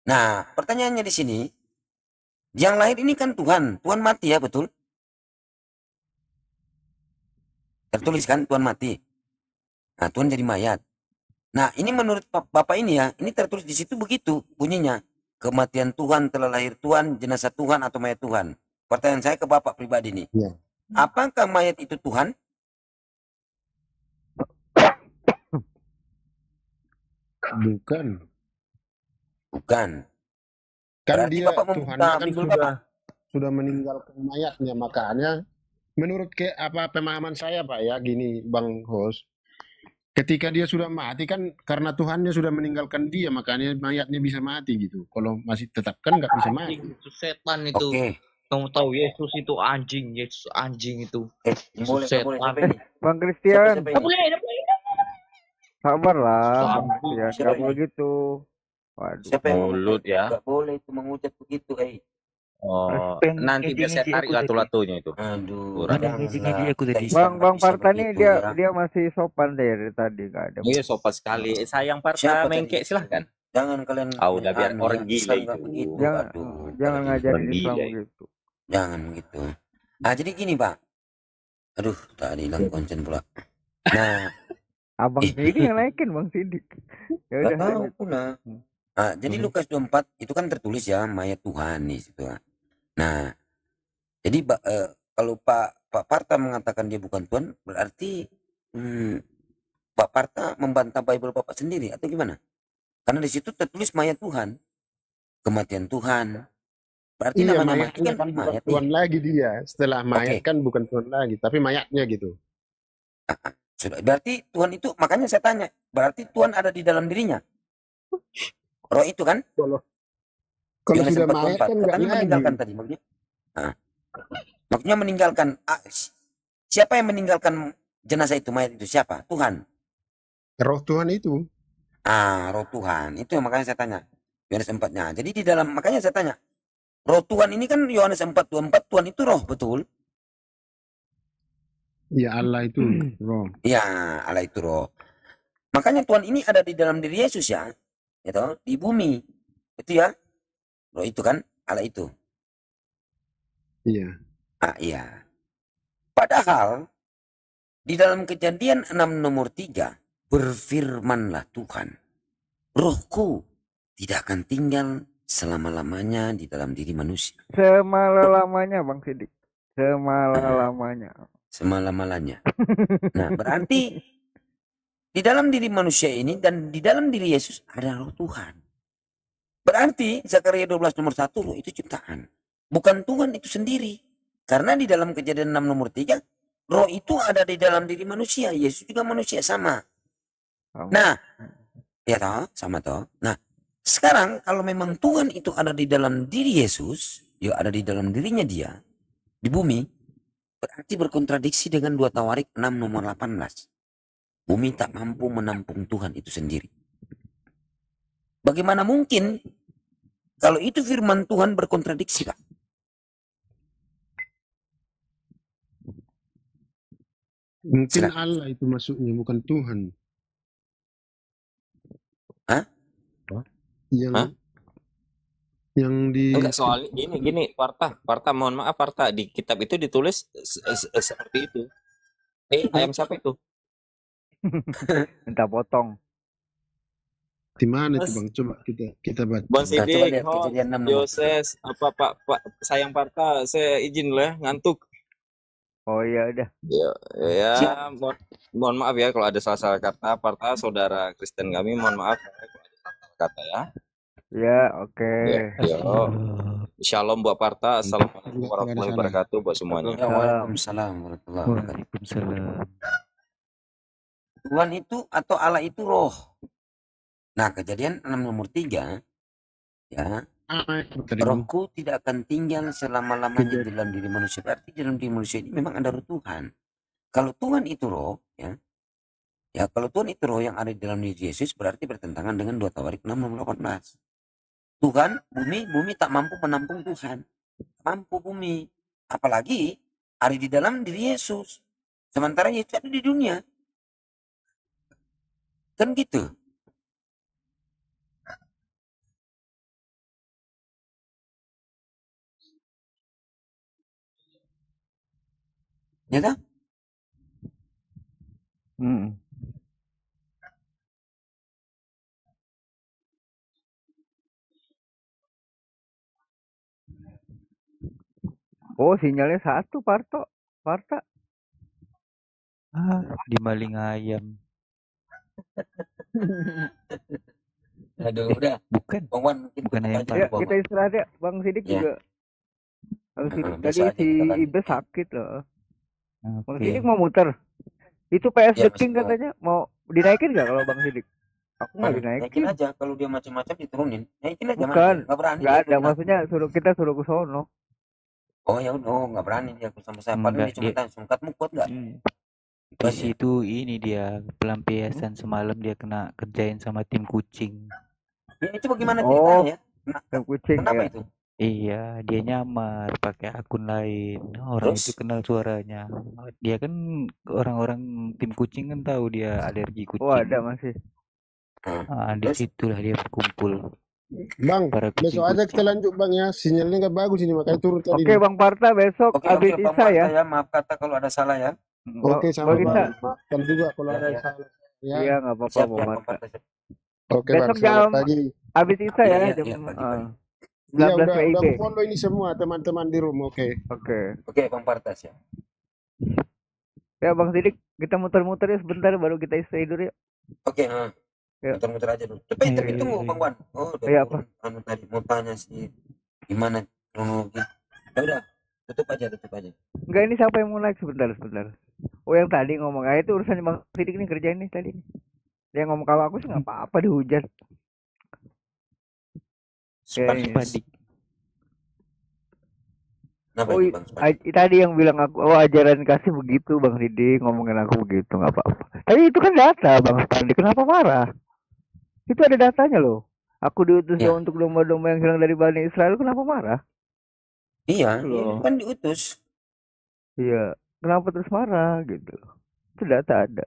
Nah, pertanyaannya di sini, yang lahir ini kan Tuhan. Tuhan mati ya, betul? Tertulis kan Tuhan mati. Nah, Tuhan jadi mayat. Nah, ini menurut Bapak ini ya, ini tertulis di situ begitu bunyinya. Kematian Tuhan, telah lahir Tuhan, jenazah Tuhan atau mayat Tuhan. Pertanyaan saya ke Bapak pribadi nih. Ya. Apakah mayat itu Tuhan? Bukan. Bukan. Kan Berarti dia Bapak Tuhan membuka kan Bible Bapak. sudah meninggalkan mayatnya, makanya menurut pemahaman saya Pak ya, gini Bang Host. Ketika dia sudah mati kan karena Tuhannya sudah meninggalkan dia, makanya mayatnya bisa mati gitu. Kalau masih tetap kan nggak bisa mati. Itu setan itu. Oke. Kamu tahu Yesus itu anjing, Yesus anjing itu. Yesus Boleh, setan. Bang Christian, sabar lah, Sabar. ya Siapa nggak ini? boleh gitu. Waduh. Siapa yang Mulut ya. nggak boleh itu mengucap begitu, Oh, nanti biar saya tarik latu-latunya itu. Aduh, Bang Parta nih dia masih sopan dari tadi nggak ada. Iya sopan sekali. Sayang Parta Siapa mengkek tadi? silahkan. Jangan kalian Udah biar orang gila Islam itu. nggak begitu. Jangan Aduh, jangan apalagi ngajarin Orang Islam gila begitu. jangan begitu. Jadi gini, Pak. Aduh, tadi hilang konsen pula. Nah, Abang Sidik yang naikin Bang Sidik. Ya nggak udah tahu lanjut. pula. Jadi Lukas 24 itu kan tertulis ya mayat Tuhan nih situ. Nah, jadi kalau Pak Parta mengatakan dia bukan Tuhan, berarti Pak Parta membantah Bible Bapak sendiri atau gimana? Karena di situ tertulis mayat Tuhan, kematian Tuhan. Berarti Iya, namanya mati mayatnya kan kan bukan mayat. Tuhan lagi dia. Setelah mayat Oke. kan bukan Tuhan lagi, tapi mayatnya gitu. Sudah, berarti Tuhan itu, makanya saya tanya, berarti Tuhan ada di dalam dirinya. Roh itu kan? Kalau Yohanes sudah 4:24. mayat kan nggak Katanya lagi. meninggalkan tadi maksudnya. Maksudnya meninggalkan. Siapa yang meninggalkan jenazah itu, mayat itu siapa? Tuhan. Roh Tuhan itu. Roh Tuhan. Itu yang makanya saya tanya. Yohanes 4-nya. Jadi di dalam, makanya saya tanya, Roh Tuhan ini kan Yohanes 4:24, Tuhan itu roh, betul? Ya Allah itu roh. Ya, Allah itu roh. Makanya Tuhan ini ada di dalam diri Yesus ya. Gitu, di bumi. Itu ya. Roh itu kan Allah itu. Iya. Iya. Padahal di dalam Kejadian 6 nomor 3, berfirmanlah Tuhan, rohku tidak akan tinggal selama-lamanya di dalam diri manusia. Semala-lamanya Bang Sidik. Semala-lamanya. Semala-lamanya. Nah, berarti di dalam diri manusia ini dan di dalam diri Yesus ada roh Tuhan. Berarti Zakaria 12 nomor 1, roh itu ciptaan. Bukan Tuhan itu sendiri. Karena di dalam Kejadian 6 nomor 3, roh itu ada di dalam diri manusia. Yesus juga manusia sama. Nah, ya toh, sama toh. Nah, sekarang kalau memang Tuhan itu ada di dalam diri Yesus, ya ada di dalam dirinya dia, di bumi, berarti berkontradiksi dengan 2 Tawarik 6 nomor 18. Bumi tak mampu menampung Tuhan itu sendiri. Bagaimana mungkin kalau itu firman Tuhan berkontradiksi, Pak? Mungkin Allah itu masuknya, bukan Tuhan. Hah? Yang di Enggak, soalnya gini, Parta, mohon maaf Parta, di kitab itu ditulis seperti itu. Ayam siapa itu? Minta potong. Di mana itu Bang? Coba kita baca. Bang Coba Sidik, lihat Kejadian 6 nomor 3. Yoses, Pak sayang Parta, saya izin lah ngantuk. Oh iya udah. Ya, mohon maaf ya kalau ada salah-salah kata. Parta saudara Kristen kami, mohon maaf kalau ada salah kata ya. Ya, oke. Ya, Shalom buat Parta. Assalamualaikum warahmatullahi wabarakatuh buat semuanya. Waalaikumsalam warahmatullahi wabarakatuh. Tuhan itu atau Allah itu roh. Nah, Kejadian 6 nomor 3, ya, rohku tidak akan tinggal selama-lamanya di dalam diri manusia. Berarti di dalam diri manusia ini memang ada roh Tuhan. Kalau Tuhan itu roh, ya kalau Tuhan itu roh yang ada di dalam diri Yesus, berarti bertentangan dengan 2 Tawarik 6 nomor 18. Tuhan, bumi tak mampu menampung Tuhan. Mampu bumi. Apalagi ada di dalam diri Yesus. Sementara Yesus ada di dunia. Kan gitu. Ya kan? Oh, sinyalnya satu, Parta. Di maling ayam. Aduh, udah. Bukan ayam Ya, kita istirahat ya. Bang Sidik juga. Bang Sidik tadi si Ibe sakit loh. Bang Sidik mau muter. Itu PS The King katanya mau dinaikin gak kalau Bang Sidik? Aku nggak dinaikin. Naikin aja, kalau dia macam-macam diturunin. Naikin aja. Bukan, nggak berani. Nggak ada, maksudnya kita suruh ke sono. Oh ya udah, nggak berani dia sama saya. Padahal dia cuma tanya, sungkatmu kuat nggak? Di situ ini dia pelampiasan semalam dia kena kerjain sama tim kucing. Ya, itu bagaimana ceritanya ya? Tim kucing. Kenapa ya? itu? Iya, dia nyamar pakai akun lain. Orang itu kenal suaranya. Dia kan orang-orang tim kucing kan tahu dia alergi kucing. Oh ada masih. Di situlah dia berkumpul. Bang, besok aja kita lanjut Bang ya. Sinyalnya nggak bagus ini makanya turun tadi. Oke Bang Parta besok habis Isa ya. Maaf kata kalau ada salah ya. Oke sama Bang. Maafkan juga kalau ada salah. Ya. Iya nggak apa-apa Bang Parta. Oke besok Bang, jam pagi. habis Isa ya. Jam 19 udah follow ini semua teman-teman di room. Oke Bang Partas ya. Ya Bang Sidik, kita muter-muter ya sebentar baru kita tidur ya. Oke, muter-muter aja dulu. Tapi tunggu Bang Wan. Oh, apa? Tadi mau tanya sih gimana kronologi. Ya udah, tutup aja. Enggak, ini siapa yang mau naik sebentar. Oh yang tadi ngomong, itu urusannya Bang Sidik nih kerjain nih tadi. Dia ngomong kalau aku sih nggak apa-apa dihujat. Spadik. Oh, tadi yang bilang aku, ajaran kasih begitu Bang Sidik ngomongin aku begitu nggak apa-apa. Tapi itu kan data Bang Spadik, kenapa marah? Itu ada datanya loh. Aku diutus untuk domba-domba yang hilang dari Bani Israel, kenapa marah? Iya, Gitu loh. kan diutus. Iya, kenapa terus marah gitu? Itu data ada.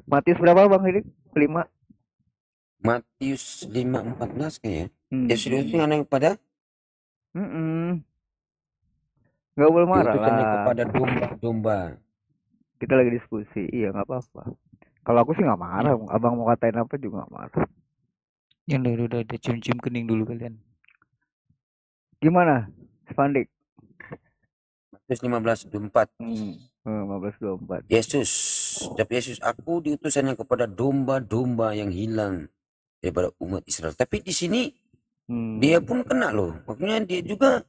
Matius berapa Bang Hidik? 5. Matius 5:14 kayaknya. Hmm. Yesus diutuskan kepada Nggak boleh marah diutuskannya lah. kepada domba-domba. Kita lagi diskusi. Iya, nggak apa-apa. Kalau aku sih nggak marah. Abang mau katain apa juga nggak marah. Yang udah cium-cium kening dulu kalian. Gimana, Spandik? Matius 15:24. 15:24. Yesus, jawab Yesus, aku diutusannya kepada domba-domba yang hilang daripada umat Israel. Tapi di sini dia pun kena loh. Maksudnya dia juga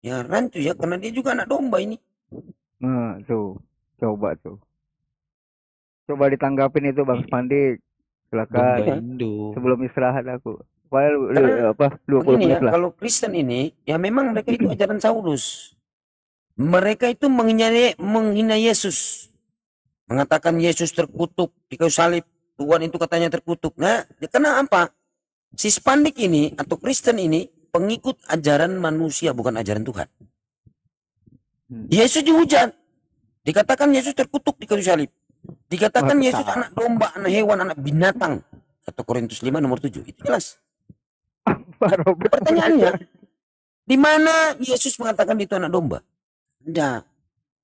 ya rancu ya, karena dia juga anak domba ini. Nah, tuh. Coba tuh. Coba ditanggapin itu Bang Spandik. Domba Silakan. Indo. Sebelum istirahat aku. Padahal Karena 20 begini menit ya, lah. kalau Kristen ini, ya memang mereka itu ajaran Saulus. Mereka itu menghina Yesus. Mengatakan Yesus terkutuk di kayu salib. Tuhan itu katanya terkutuk. Nah, karena apa? Si Spandik ini atau Kristen ini pengikut ajaran manusia, bukan ajaran Tuhan. Yesus dihujat. Dikatakan Yesus terkutuk di kayu salib. Dikatakan Yesus anak domba, anak hewan, anak binatang. 1 Korintus 5:7. Itu jelas. Pertanyaannya, di mana Yesus mengatakan itu anak domba? Tidak.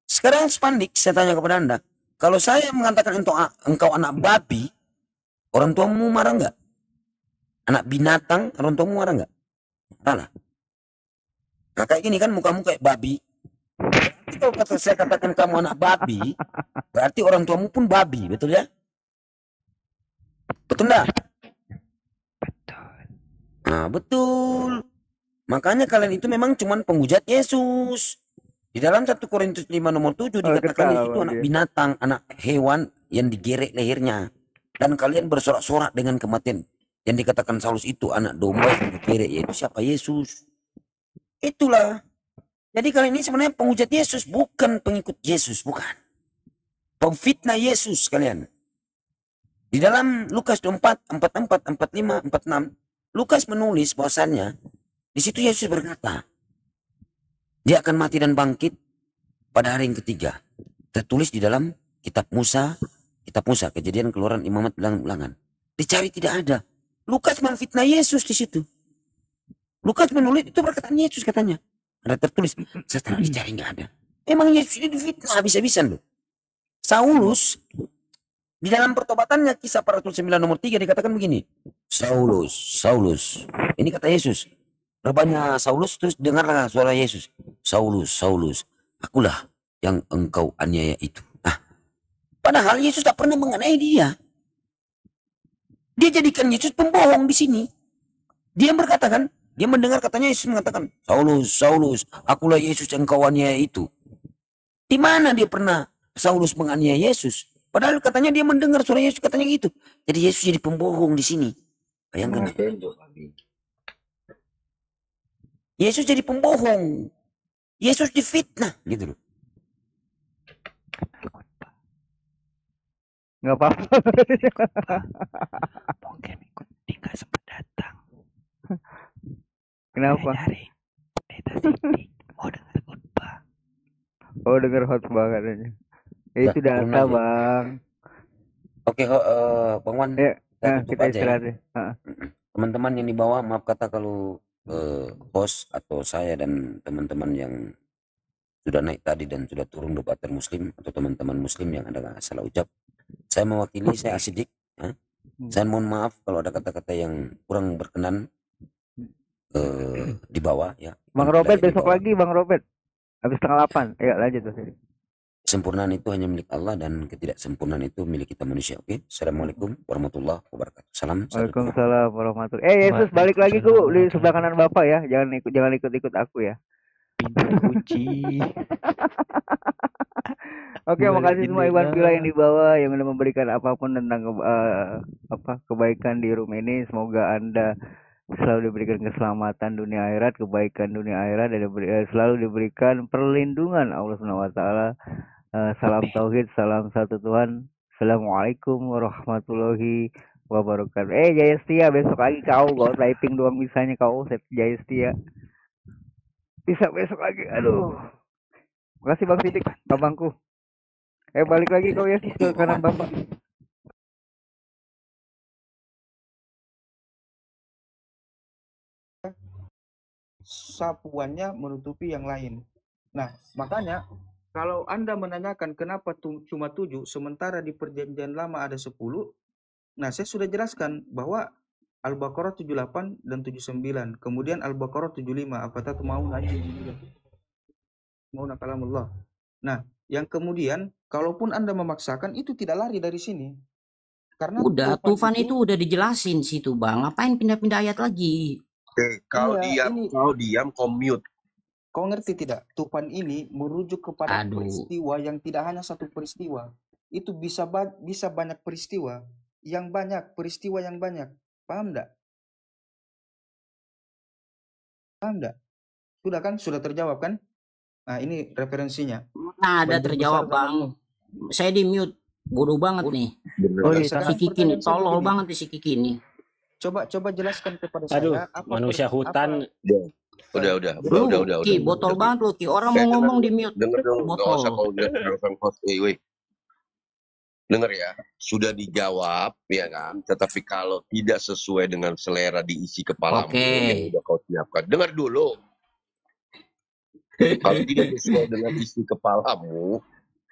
Sekarang Spandik, saya tanya kepada Anda, kalau saya mengatakan engkau anak babi, orang tuamu marah enggak? Anak binatang, orang tuamu marah enggak? Marah. Nah, kayak gini kan mukamu kayak babi. Kalau saya katakan kamu anak babi, berarti orang tuamu pun babi, betul ya? Betul enggak? Nah, betul. Makanya kalian itu memang cuman penghujat Yesus. Di dalam 1 Korintus 5:7 dikatakan Yesus itu anak binatang, anak hewan yang digerek lehernya. Dan kalian bersorak-sorak dengan kematian. Yang dikatakan Saulus itu anak domba yang digerek, yaitu siapa? Yesus. Itulah. Jadi kalian ini sebenarnya penghujat Yesus, bukan pengikut Yesus, bukan. Pemfitnah Yesus kalian. Di dalam Lukas 24, 44, 45, 46, Lukas menulis bahwasannya di situ Yesus berkata, dia akan mati dan bangkit pada hari yang ketiga. Tertulis di dalam kitab Musa, Kejadian, Keluaran, Imamat, Bilangan. Dicari tidak ada. Lukas memfitnah Yesus di situ. Lukas menulis itu perkataan Yesus katanya. Ada tertulis, setelah dicari nggak ada. Emang Yesus ini difitnah habis-habisan loh. Saulus di dalam pertobatannya, Kisah Para Rasul 9:3 dikatakan begini. Saulus. Ini kata Yesus. Rupanya Saulus, terus dengarlah suara Yesus. Saulus, akulah yang engkau aniaya itu. Nah, padahal Yesus tak pernah menganiaya dia. Dia jadikan Yesus pembohong di sini. Dia berkatakan, dia mendengar katanya Yesus mengatakan, Saulus, akulah Yesus yang engkau aniaya itu. Di mana dia pernah Saulus menganiaya Yesus? Padahal katanya dia mendengar suara Yesus katanya gitu. Jadi Yesus jadi pembohong di sini. Bayangkan. Yesus jadi pembohong. Yesus difitnah gitu loh. Nggak apa-apa. Mungkin ikut tinggal sempat datang. Kenapa? Dari Beta Sidik mau dengar khotbah. Oh, dengar khotbah katanya. Itu Nah, data Bang. Oke, Bang Wan. Kita istirahat ya. Teman-teman yang di bawah, maaf kata kalau host atau saya dan teman-teman yang sudah naik tadi dan sudah turun di Bater Muslim atau teman-teman Muslim yang ada salah ucap. Saya mewakili, saya Asidik. Saya mohon maaf kalau ada kata-kata yang kurang berkenan di bawah ya. Bang Robert besok lagi Bang Robert. Habis 7:30. Ya lanjut Mas. Kesempurnaan itu hanya milik Allah dan ketidaksempurnaan itu milik kita manusia. Oke. Assalamualaikum warahmatullahi wabarakatuh. Salam. Waalaikumsalam warahmatullahi. Yesus balik lagi ku di sebelah kanan Bapak ya. Jangan ikut aku ya. Kunci. Oke, makasih semua Iwan Pila yang di bawah yang sudah memberikan apapun tentang kebaikan di room ini. Semoga Anda selalu diberikan keselamatan dunia akhirat, kebaikan dunia akhirat, dan selalu diberikan perlindungan Allah Subhanahu wa taala. Salam tauhid, salam satu Tuhan. Assalamualaikum warahmatullahi wabarakatuh. Jaya Setia besok lagi kau typing doang misalnya kau Jaya Setia. Bisa besok lagi. Aduh. Makasih Bang Sidik, abangku. Balik lagi kau ya Sis, ke kanan Bapak. Sapuannya menutupi yang lain. Nah, makanya kalau Anda menanyakan kenapa cuma 7 sementara di perjanjian lama ada 10, nah saya sudah jelaskan bahwa Al-Baqarah 78 dan 79, kemudian Al-Baqarah 75, apa mau kalamullah. Nah, yang kemudian kalaupun Anda memaksakan itu tidak lari dari sini. Karena Udah, Tufan itu udah dijelasin situ Bang. Ngapain pindah-pindah ayat lagi? Kau Iya, diam, kau mute. Kau ngerti tidak? Tufan ini merujuk kepada peristiwa yang tidak hanya satu peristiwa. Itu bisa banyak peristiwa. Peristiwa yang banyak. Paham enggak? Sudah kan? Sudah terjawab kan? Nah, ini referensinya. Nah, ada terjawab Bang. Saya di mute. Bodoh banget nih. Si Kiki nih, tolol banget si Kiki nih. Coba jelaskan kepada Aduh, saya. manusia hutan. Udah. Ki, botol banget lu Ki. Orang mau ngomong di mute. Dengar dong, nggak Botol. usah kau dengar ya, sudah dijawab ya kan. Tetapi kalau tidak sesuai dengan selera diisi kepalamu yang udah kau siapkan, dengar dulu. Kalau tidak sesuai dengan isi kepalamu,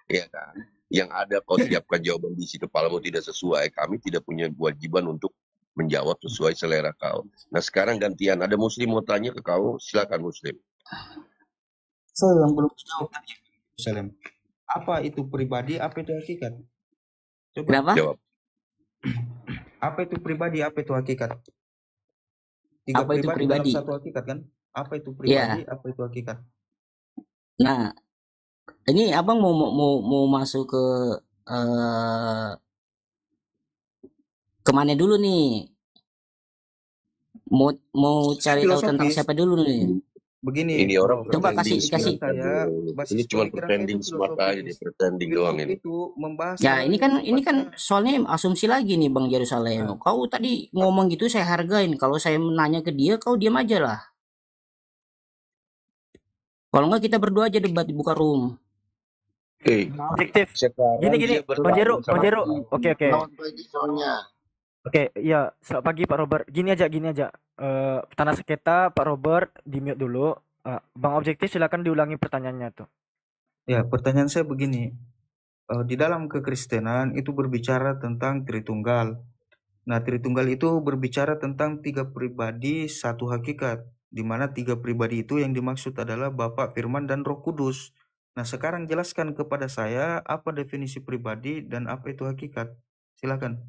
ya kan, yang ada kau siapkan jawaban di isi kepalamu tidak sesuai, kami tidak punya kewajiban untuk menjawab sesuai selera kau. Nah sekarang gantian, ada Muslim mau tanya ke kau, silakan Muslim. Saya yang belum jawab tadi. Apa itu pribadi, apa itu hakikat? Coba jawab. Apa itu pribadi, apa itu hakikat? Apa itu pribadi? Dalam satu hakikat kan? Apa itu pribadi, apa itu hakikat? Nah, ini abang mau masuk ke kemana dulu nih? Mau cari tahu tentang siapa dulu nih? Begini. Ini orang coba kasih. Ini cuma pretending semata aja, pretending doang ini. Ya ini kan soalnya asumsi lagi nih Bang Yerusalem. Kau tadi ngomong gitu saya hargain. Kalau saya menanya ke dia, kau diam aja lah. Kalau enggak kita berdua aja debat buka room. Objektif. Gini, Bang Jero. Oke. Oke, ya, selamat pagi Pak Robert. Gini aja. Tanah sengketa Pak Robert di mute dulu. Bang Objektif silakan diulangi pertanyaannya tuh. Ya, pertanyaan saya begini. Di dalam kekristenan itu berbicara tentang Tritunggal. Nah, Tritunggal itu berbicara tentang 3 pribadi, 1 hakikat. Di mana 3 pribadi itu yang dimaksud adalah Bapa, Firman, dan Roh Kudus. Nah, sekarang jelaskan kepada saya apa definisi pribadi dan apa itu hakikat. Silakan.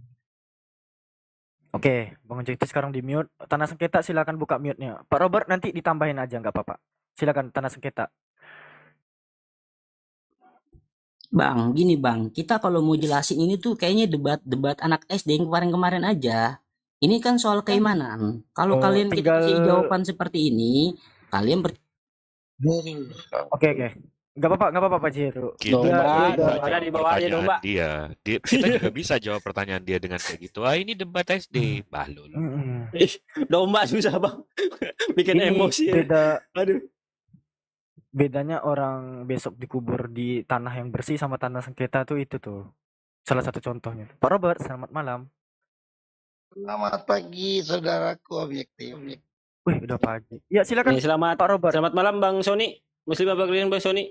Oke, Bang Objektif sekarang di mute. Tanah sengketa silakan buka mute-nya. Pak Robert nanti ditambahin aja nggak apa-apa. Silakan Tanah sengketa. Bang, gini Bang, kita kalau mau jelasin ini tuh kayaknya debat anak SD yang kemarin-kemarin aja. Ini kan soal keimanan. Kalau kalian kita kasih jawaban seperti ini, kalian Oke. Nggak apa-apa Pak Jero. Kita di bawahnya dia. Kita juga bisa jawab pertanyaan dia dengan kayak gitu. Ini debat SD, bahlul. Domba susah Bang. Bikin emosi. Bedanya orang besok dikubur di tanah yang bersih sama tanah sengketa tuh itu tuh. Salah satu contohnya. Pak Robert, selamat malam. Selamat pagi saudaraku objektif. Wih, udah pagi. Ya, silakan. Selamat Pak Robert. Selamat malam Bang Sony. Muslim apa kalian Bang Sony?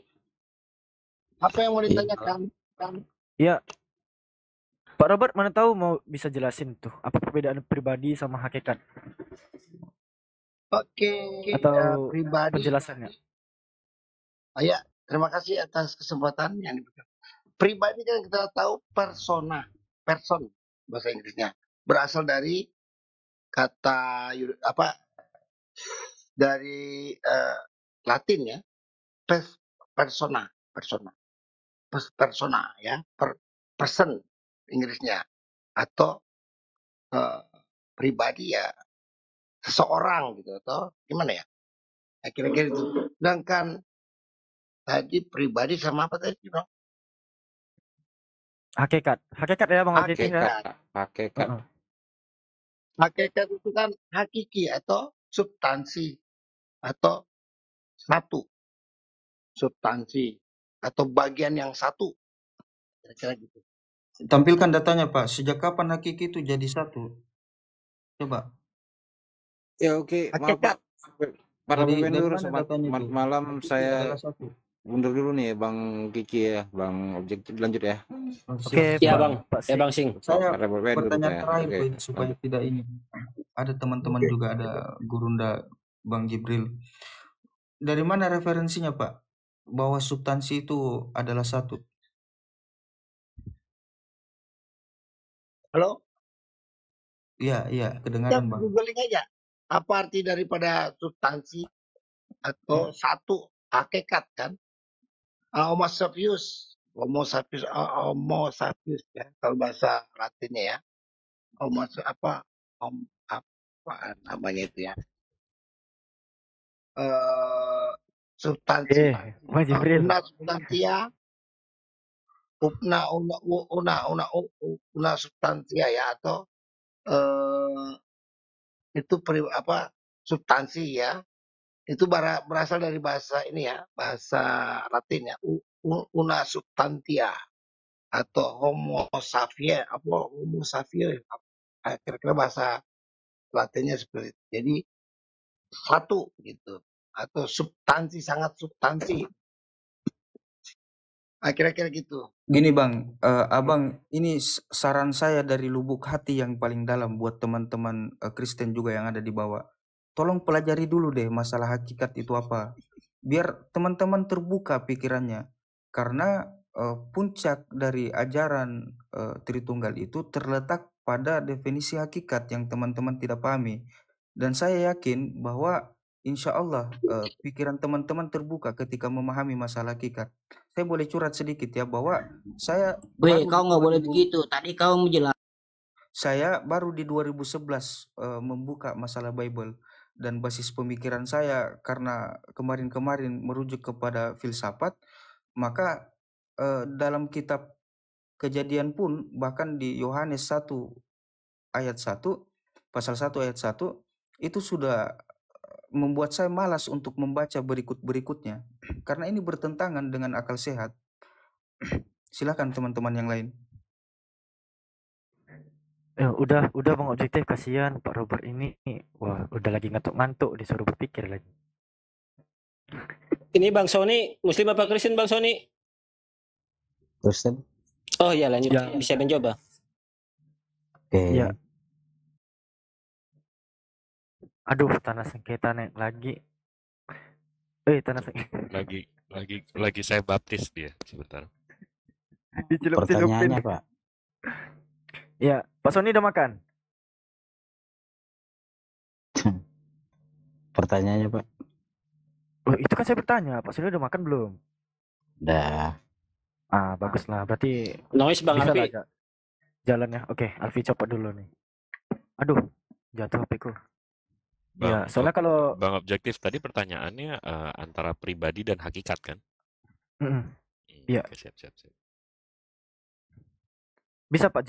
Apa yang mau ditanyakan? Ya. Pak Robert, mana tahu mau bisa jelasin tuh apa perbedaan pribadi sama hakikat? Oke. Atau pribadi. Penjelasannya. Ya, terima kasih atas kesempatan yang diberikan. Pribadi kan kita tahu person bahasa Inggrisnya. Berasal dari kata dari Latin ya, persona ya, person Inggrisnya, atau pribadi ya seseorang gitu, atau gimana ya, kira-kira itu. Sedangkan tadi pribadi sama apa tadi Bang? Hakikat ya Bang Objektif ya. Hakikat itu kan hakiki atau substansi atau satu substansi atau bagian yang satu, kira-kira gitu. Tampilkan datanya Pak, sejak kapan hakiki itu jadi satu? Coba. Ya oke, maaf Pak. Para Dari pembendur, mana selamat datanya itu? malam. Hakiki Saya adalah satu. mundur dulu nih Bang Kiki ya, Bang Objektif, lanjut ya. Oke, ya Bang. Bang Sing. Saya Para pembendur pertanyaan ya. terakhir Oke, Bu, ini supaya lanjut. tidak ini. Ada teman-teman juga, ada Gurunda Bang Jibril. Dari mana referensinya Pak? Bahwa substansi itu adalah satu. Halo? Iya, iya, Ya, kedengaran Bang. googling aja. Apa arti daripada substansi atau satu hakikat kan? Homo sapiens, Homo sapiens ya, kalau bahasa Latinnya ya. Apa namanya itu ya? Substansi. Bang Jibril. Una substantia, una substansia ya, atau itu substansi ya. Itu berasal dari bahasa ini ya, bahasa Latin ya, una substantia atau homo sapiens, kira-kira bahasa Latinnya seperti itu. Jadi satu gitu, atau substansi, sangat substansi. Kira-kira gitu. Gini Bang, Abang, ini saran saya dari lubuk hati yang paling dalam buat teman-teman Kristen juga yang ada di bawah. Tolong pelajari dulu deh masalah hakikat itu apa. Biar teman-teman terbuka pikirannya. Karena puncak dari ajaran Tritunggal itu terletak pada definisi hakikat yang teman-teman tidak pahami. Dan saya yakin bahwa insya Allah pikiran teman-teman terbuka ketika memahami masalah hakikat. Saya boleh curhat sedikit ya, bahwa saya Weh, kau nggak boleh begitu. Tadi kau menjelaskan. Saya baru di 2011 membuka masalah Bible, dan basis pemikiran saya karena kemarin-kemarin merujuk kepada filsafat, maka dalam kitab Kejadian pun bahkan di Yohanes 1 ayat 1, pasal 1 ayat 1 itu sudah membuat saya malas untuk membaca berikut-berikutnya karena ini bertentangan dengan akal sehat. Silakan teman-teman yang lain. Udah Bang Objektif, kasihan Pak Robert ini. Wah, udah lagi ngantuk-ngantuk, disuruh berpikir lagi. Ini Bang Sony, Muslim apa Kristen Bang Sony? Kristen. Oh ya, lanjut. Ya. Bisa mencoba. Oke. Ya. Aduh, tanah sengketa naik lagi. Tanah sengketa. Lagi saya baptis dia sebentar. Pertanyaannya Pak. Ya, Pak Sony udah makan? Pertanyaannya Pak. Oh, itu kan saya bertanya, Pak Sony udah makan belum? Udah. Baguslah. Berarti noise Bang bisa Alfi. Jalannya. Oke, Alfi copot dulu nih. Aduh, jatuh HP-ku. Ya, soalnya kalau Bang Objektif tadi pertanyaannya antara pribadi dan hakikat kan? Iya. Siap. Bisa Pak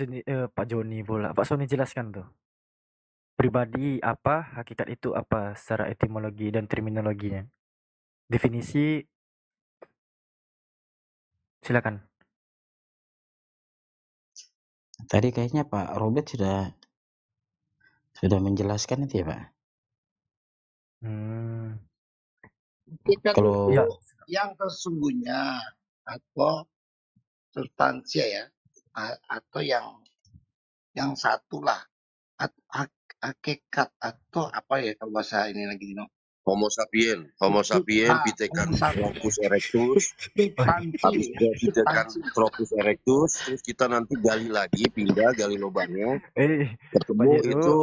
Joni pula, Pak Sony jelaskan tuh. Pribadi apa, hakikat itu apa secara etimologi dan terminologinya. Definisi. Silakan. Tadi kayaknya Pak Robert sudah menjelaskan itu ya Pak. Kita Kalau yang sesungguhnya atau substansi ya, atau yang satu lah, hakikat atau apa ya kalau bahasa ini lagi Homo sapien pitekan Tropus erectus, habis pitekan Tropus erectus, terus kita nanti gali lagi, gali lubangnya, ketemu itu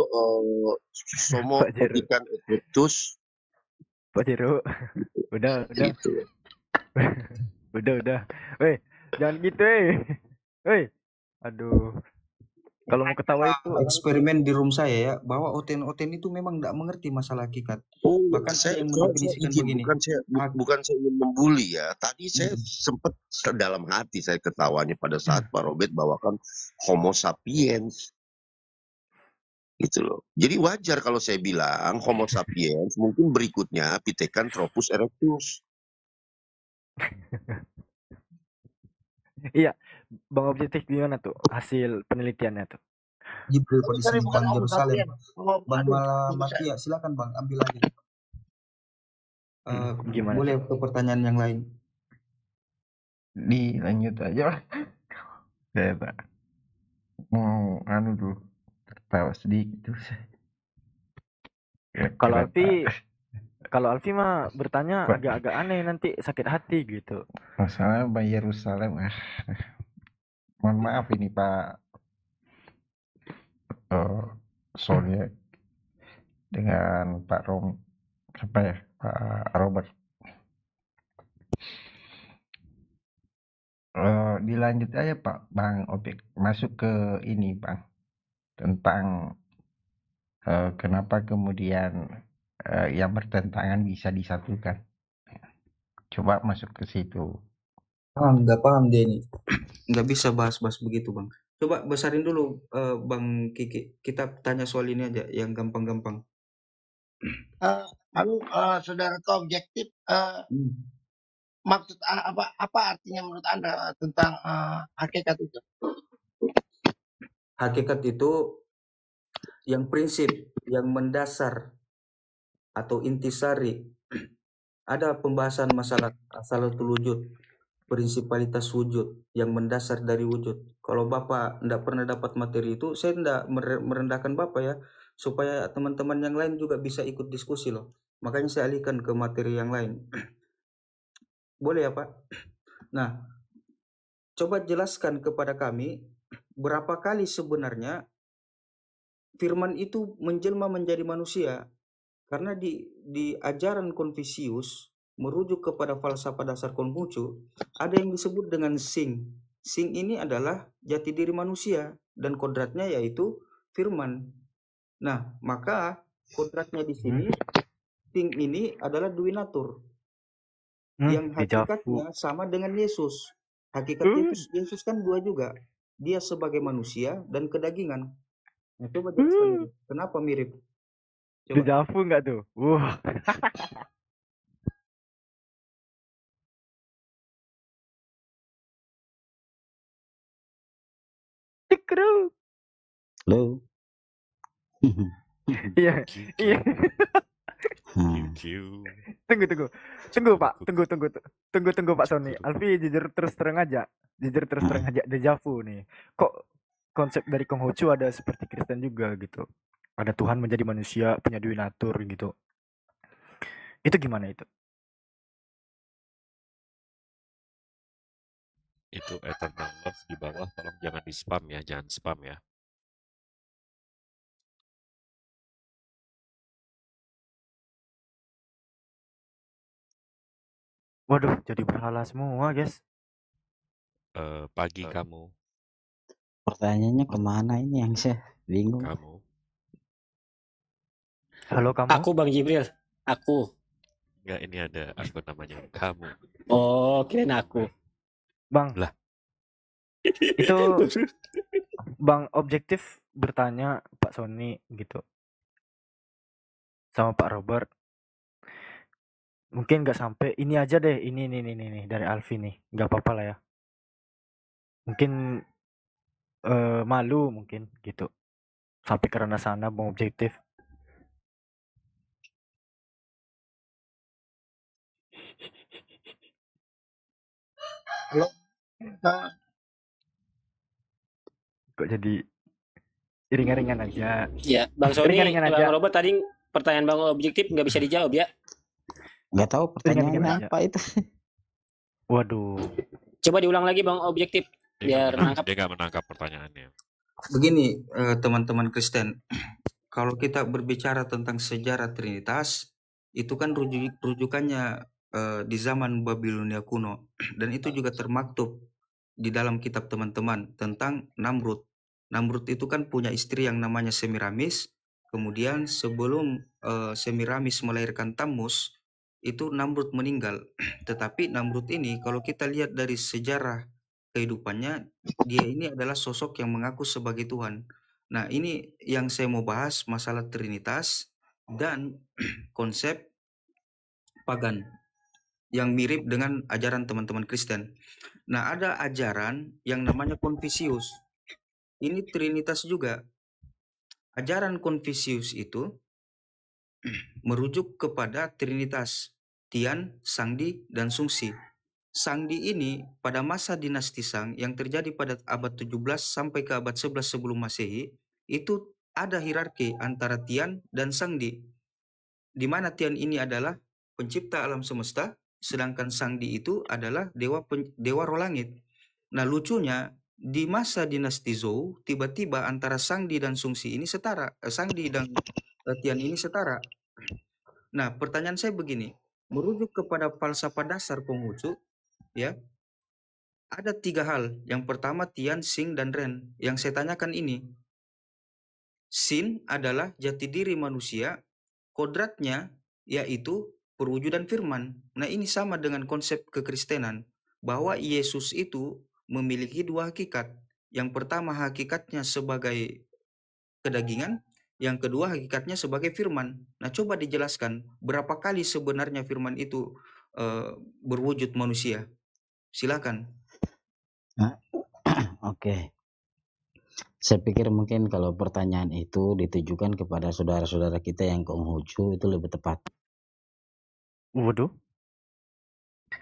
Homo pitekan erectus. Pak Jero, udah. Gitu. udah. Weh, jangan gitu aduh. Kalau mau ketawa itu eksperimen di room saya ya, bahwa oten itu memang tidak mengerti masalah hakikat. Bahkan saya yang mendefinisikan begini. Bukan saya ingin membuli ya. Tadi saya sempat dalam hati saya ketawanya pada saat Pak Robert bawakan Homo sapiens. Gitu loh. Jadi wajar kalau saya bilang Homo sapiens mungkin berikutnya Pithecanthropus erectus. Iya, Bang Objektif gimana tuh hasil penelitiannya tuh? Jibril kok di Sorry, sini bukan Bang Homo Yerusalem. sapiens. Bang Aduh, ini bisa. Matia, silakan Bang, ambil lagi. Gimana? Boleh ke pertanyaan yang lain. Dilanjut aja. Saya tak mau dulu tertawa sedikit tuh. Kalau Alfi mah bertanya agak-agak aneh, nanti sakit hati gitu. Masalah Bang Yerusalem, mohon maaf ini Pak soalnya dengan Pak Robert. Dilanjut aja Pak Bang Objek, masuk ke ini Bang, tentang kenapa kemudian yang bertentangan bisa disatukan. Coba masuk ke situ. Nggak paham dia ini. Nggak bisa bahas-bahas begitu Bang. Coba besarin dulu Bang Kiki. Kita tanya soal ini aja yang gampang-gampang. Saudara ke Objektif, maksud apa artinya menurut Anda tentang hakikat itu? Hakikat itu yang prinsip, yang mendasar atau intisari. Ada pembahasan masalah asalatul wujud, prinsipalitas wujud yang mendasar dari wujud. Kalau Bapak tidak pernah dapat materi itu, saya tidak merendahkan Bapak ya, supaya teman-teman yang lain juga bisa ikut diskusi loh. Makanya saya alihkan ke materi yang lain. Boleh ya Pak? Nah, coba jelaskan kepada kami berapa kali sebenarnya firman itu menjelma menjadi manusia. Karena di ajaran Konfusius merujuk kepada falsafah dasar Konghucu, ada yang disebut dengan Sing. Sing ini adalah jati diri manusia dan kodratnya yaitu firman. Nah, maka kodratnya di sini Sing ini adalah duinatur. Yang hakikatnya sama dengan Yesus. Hakikat Yesus kan dua juga. Dia sebagai manusia dan kedagingan. Nah, coba jelaskan kenapa mirip? Dejavu nggak tuh? Tikru. Halo. Iya. Tunggu Pak Sony. Alfi jujur terus terang aja. Dejavu nih. Kok konsep dari Konghucu ada seperti Kristen juga gitu. Ada Tuhan menjadi manusia, punya duinatur gitu. Itu gimana itu? Itu eternal love di bawah, tolong jangan di spam ya, jangan spam ya. Waduh, jadi berhala semua guys. Pagi kamu. Pertanyaannya kemana ini yang saya bingung. Kamu. Halo kamu. Aku Bang Jibril. Aku. Enggak, ini ada akun namanya kamu. Oh, kirain aku. Bang. Lah. Itu Bang Objektif bertanya Pak Sony gitu. Sama Pak Robert. Mungkin nggak sampai ini aja deh. Ini dari Alfi nih. Nggak apa-apa lah ya. Mungkin malu mungkin gitu. Sampai karena sana Bang Objektif. Halo. Kok jadi ringan-ringan aja. Ya, Bang Sony, Ringan-ringan Bang aja. Robert tadi pertanyaan Bang Objektif nggak bisa dijawab ya? Nggak tahu pertanyaannya apa itu. Waduh. Coba diulang lagi Bang Objektif biar nangkap. Dia nggak menangkap pertanyaannya. Begini teman-teman Kristen, kalau kita berbicara tentang sejarah Trinitas, itu kan rujukannya di zaman Babilonia kuno, dan itu juga termaktub di dalam kitab teman-teman tentang Namrud. Namrud itu kan punya istri yang namanya Semiramis. Kemudian sebelum Semiramis melahirkan Tammuz, itu Namrud meninggal. Tetapi Namrud ini kalau kita lihat dari sejarah kehidupannya, dia ini adalah sosok yang mengaku sebagai Tuhan. Nah, ini yang saya mau bahas masalah Trinitas dan konsep pagan yang mirip dengan ajaran teman-teman Kristen. Nah, ada ajaran yang namanya Konfusius. Ini Trinitas juga. Ajaran Konfusius itu merujuk kepada Trinitas, Tian, Sangdi, dan Sungsi. Sangdi ini pada masa dinasti Shang yang terjadi pada abad 17 sampai ke abad 11 sebelum Masehi, itu ada hierarki antara Tian dan Sangdi, di mana Tian ini adalah pencipta alam semesta, sedangkan Sangdi itu adalah dewa roh langit. Nah, lucunya di masa dinasti Zhou, tiba-tiba antara Sangdi dan Sungsi ini setara, Sangdi dan Tian ini setara. Nah, pertanyaan saya begini, merujuk kepada falsafah dasar Konghucu, ya, ada 3 hal. Yang pertama Tian, Xing, dan Ren. Yang saya tanyakan ini, Xin adalah jati diri manusia, kodratnya yaitu perwujudan firman. Nah, ini sama dengan konsep kekristenan, bahwa Yesus itu memiliki 2 hakikat. Yang pertama hakikatnya sebagai kedagingan, yang kedua hakikatnya sebagai firman. Nah, coba dijelaskan berapa kali sebenarnya firman itu berwujud manusia. Silakan. Oke. Saya pikir mungkin kalau pertanyaan itu ditujukan kepada saudara-saudara kita yang Konghucu itu lebih tepat. Waduh.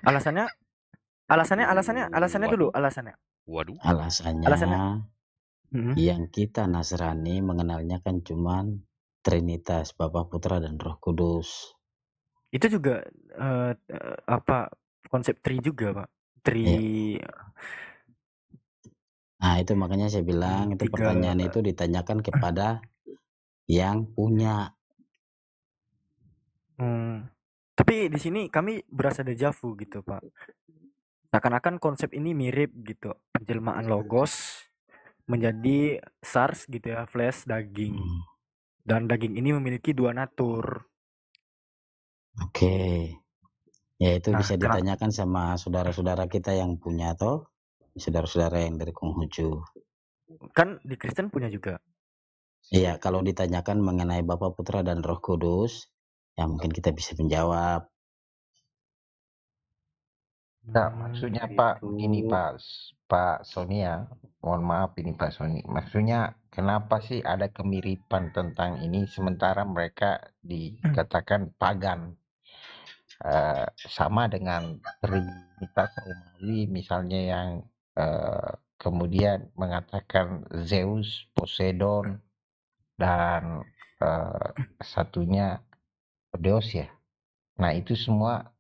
Alasannya dulu, alasannya. Waduh. Alasannya yang kita Nasrani mengenalnya kan cuman Trinitas, Bapa, Putra, dan Roh Kudus. Itu juga konsep tri juga, Pak. Tri. Nah, itu makanya saya bilang itu pertanyaan itu ditanyakan kepada yang punya. Tapi di sini kami berasa dejavu gitu, Pak. Seakan-akan konsep ini mirip gitu, penjelmaan logos menjadi SARS gitu ya, flesh, daging. Dan daging ini memiliki 2 natur. Oke. Ya itu bisa ditanyakan sama saudara-saudara kita yang punya toh. Saudara-saudara yang dari Konghucu. Kan di Kristen punya juga. Iya, kalau ditanyakan mengenai Bapa, Putra, dan Roh Kudus, ya mungkin kita bisa menjawab. Enggak, maksudnya Pak, ini Pak Sony ya, mohon maaf ini Pak Sony. Maksudnya kenapa sih ada kemiripan tentang ini sementara mereka dikatakan pagan? Sama dengan Trinitas Romawi misalnya yang kemudian mengatakan Zeus, Poseidon, dan satunya Deus ya. Nah itu semua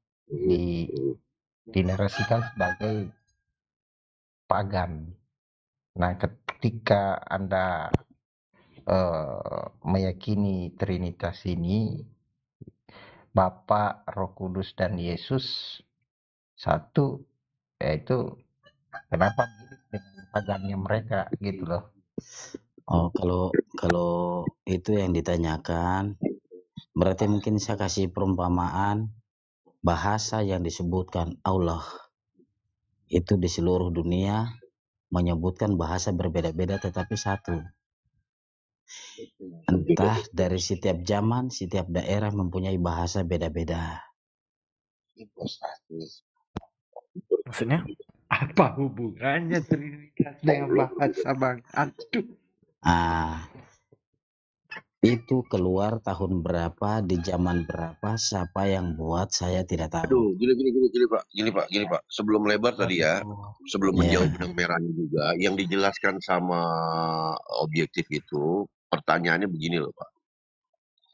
dinarasikan sebagai pagan. Nah ketika Anda meyakini Trinitas ini, Bapa, Roh Kudus, dan Yesus satu, yaitu kenapa mirip dengan pagannya mereka gitu loh. Oh, kalau itu yang ditanyakan, berarti mungkin saya kasih perumpamaan bahasa yang disebutkan Allah itu di seluruh dunia menyebutkan bahasa berbeda-beda tetapi satu. Entah dari setiap zaman, setiap daerah mempunyai bahasa beda-beda. Maksudnya? Apa hubungannya Trinitas dengan bahasa Bang? Aduh. Itu keluar tahun berapa, di zaman berapa, siapa yang buat, saya tidak tahu. Aduh, gini Pak. Sebelum lebar tadi ya, sebelum menjawab benang merahnya juga, yang dijelaskan sama objektif itu, pertanyaannya begini loh Pak.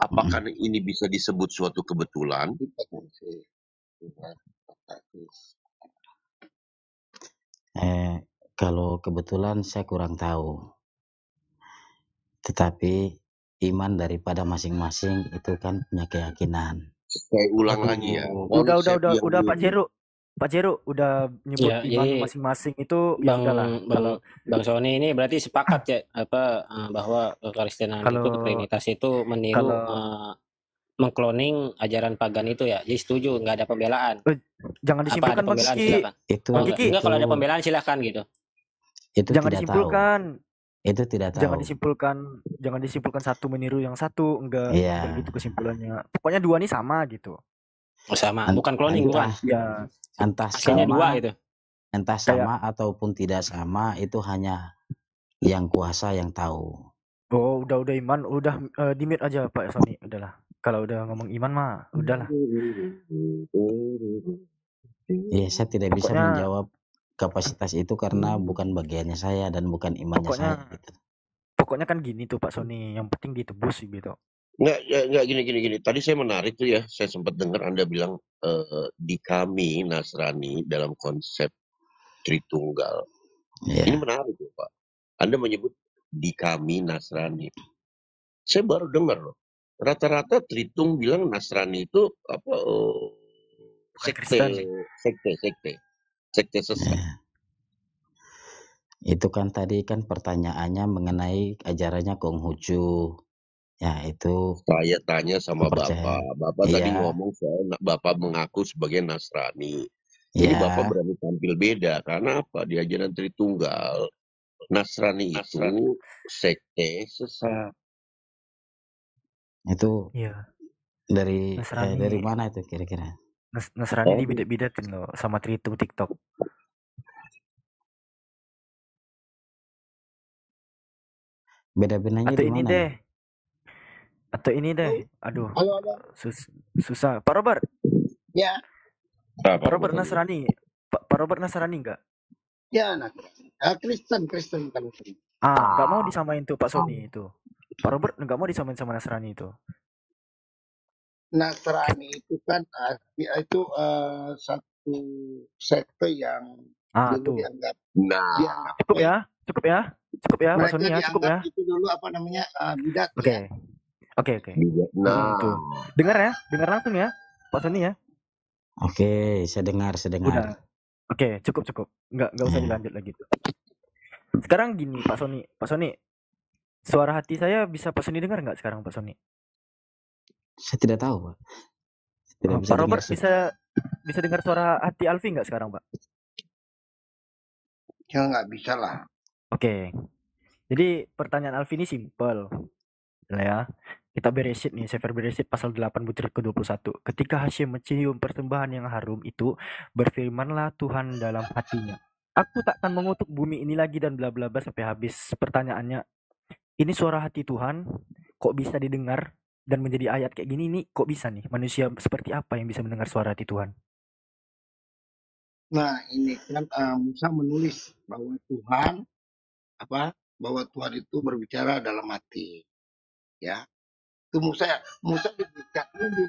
Apakah ini bisa disebut suatu kebetulan? Kalau kebetulan saya kurang tahu. Tetapi iman daripada masing-masing itu kan punya keyakinan. Saya ulang lagi ya. Udah Pak Jero udah nyebut Ya, iman jadi masing-masing itu ya udahlah. Kalau Bang Sony ini berarti sepakat ya bahwa kekristenan itu, Trinitas itu meniru mengkloning ajaran pagan itu ya. Jadi setuju, nggak ada pembelaan. Jangan disimpulkan Bang Kiki. Silakan. Enggak, kalau ada pembelaan silakan gitu. Itu jangan tidak disimpulkan. Itu tidak Jangan tahu. disimpulkan satu meniru yang satu, enggak Iya. gitu kesimpulannya. Pokoknya dua nih sama gitu. Oh, sama, Ent- bukan cloning, bukan. entah Ya, entah Aslinya sama, dua itu. entah kayak sama ataupun tidak sama, itu hanya yang kuasa yang tahu. oh udah iman, udah di mute aja Pak Sony, udahlah. Kalau udah ngomong iman mah udahlah. Iya, saya tidak bisa Pokoknya menjawab kapasitas itu karena bukan bagiannya saya dan bukan imannya pokoknya saya gitu. pokoknya kan gini tuh Pak Sony, yang penting ditebus gitu. Nggak gini. Tadi saya menarik tuh ya, saya sempat dengar Anda bilang di kami Nasrani dalam konsep Tritunggal. Ini Iya. menarik loh Pak. Anda menyebut di kami Nasrani. Saya baru dengar loh. Rata-rata Tritung bilang Nasrani itu apa Bukan Kristen. sekte sesat. Iya. Itu kan tadi kan pertanyaannya mengenai ajarannya Konghucu. Ya, itu Saya tanya sama percaya. Bapak tadi Iya. ngomong Bapak mengaku sebagai Nasrani. Ini Bapak Iya. berani tampil beda karena apa? Di ajaran Tritunggal Nasrani itu sekte sesat. Itu Iya. dari Nasrani mana itu kira-kira? Nasrani dibidet-bidetin loh sama Tritung TikTok. Beda-bedanya Atau di ini mana deh. ya? Atau ini deh. Aduh, Halo. susah. Pak Robert, Ya, Pak Robert Nasrani. Pak Robert Nasrani enggak? ya, Kristen kan. Enggak mau disamain tuh Pak Sony itu. Pak Robert enggak mau disamain sama Nasrani itu. Nasrani itu kan itu satu sekte yang dulu Tuh. dianggap Cukup ya, Pak mereka Sony ya, cukup ya. dianggap itu dulu apa namanya bidat Oke. ya. Oke. Tuh. Dengar langsung ya, Pak Sony ya. Oke, saya dengar. Udah. Oke, cukup. Enggak usah dilanjut lagi tuh. Sekarang gini Pak Sony. Suara hati saya bisa Pak Sony dengar nggak sekarang Pak Sony? Saya tidak tahu, Pak. Tidak bisa Pak Robert dengar. bisa dengar suara hati Alfi nggak sekarang, Pak? Ya nggak bisa lah. Oke. Jadi pertanyaan Alfi ini simpel. Ya. Kita beresit nih, Sefer Beresit pasal 8 butir ke-21. Ketika Hasyim mencium persembahan yang harum itu, berfirmanlah Tuhan dalam hatinya. Aku takkan mengutuk bumi ini lagi dan bla bla bla sampai habis. Pertanyaannya, ini suara hati Tuhan kok bisa didengar dan menjadi ayat kayak gini nih, kok bisa nih? Manusia seperti apa yang bisa mendengar suara hati Tuhan? Nah, ini kan Musa menulis bahwa Tuhan itu berbicara dalam hati. Ya. Itu Musa diberkati di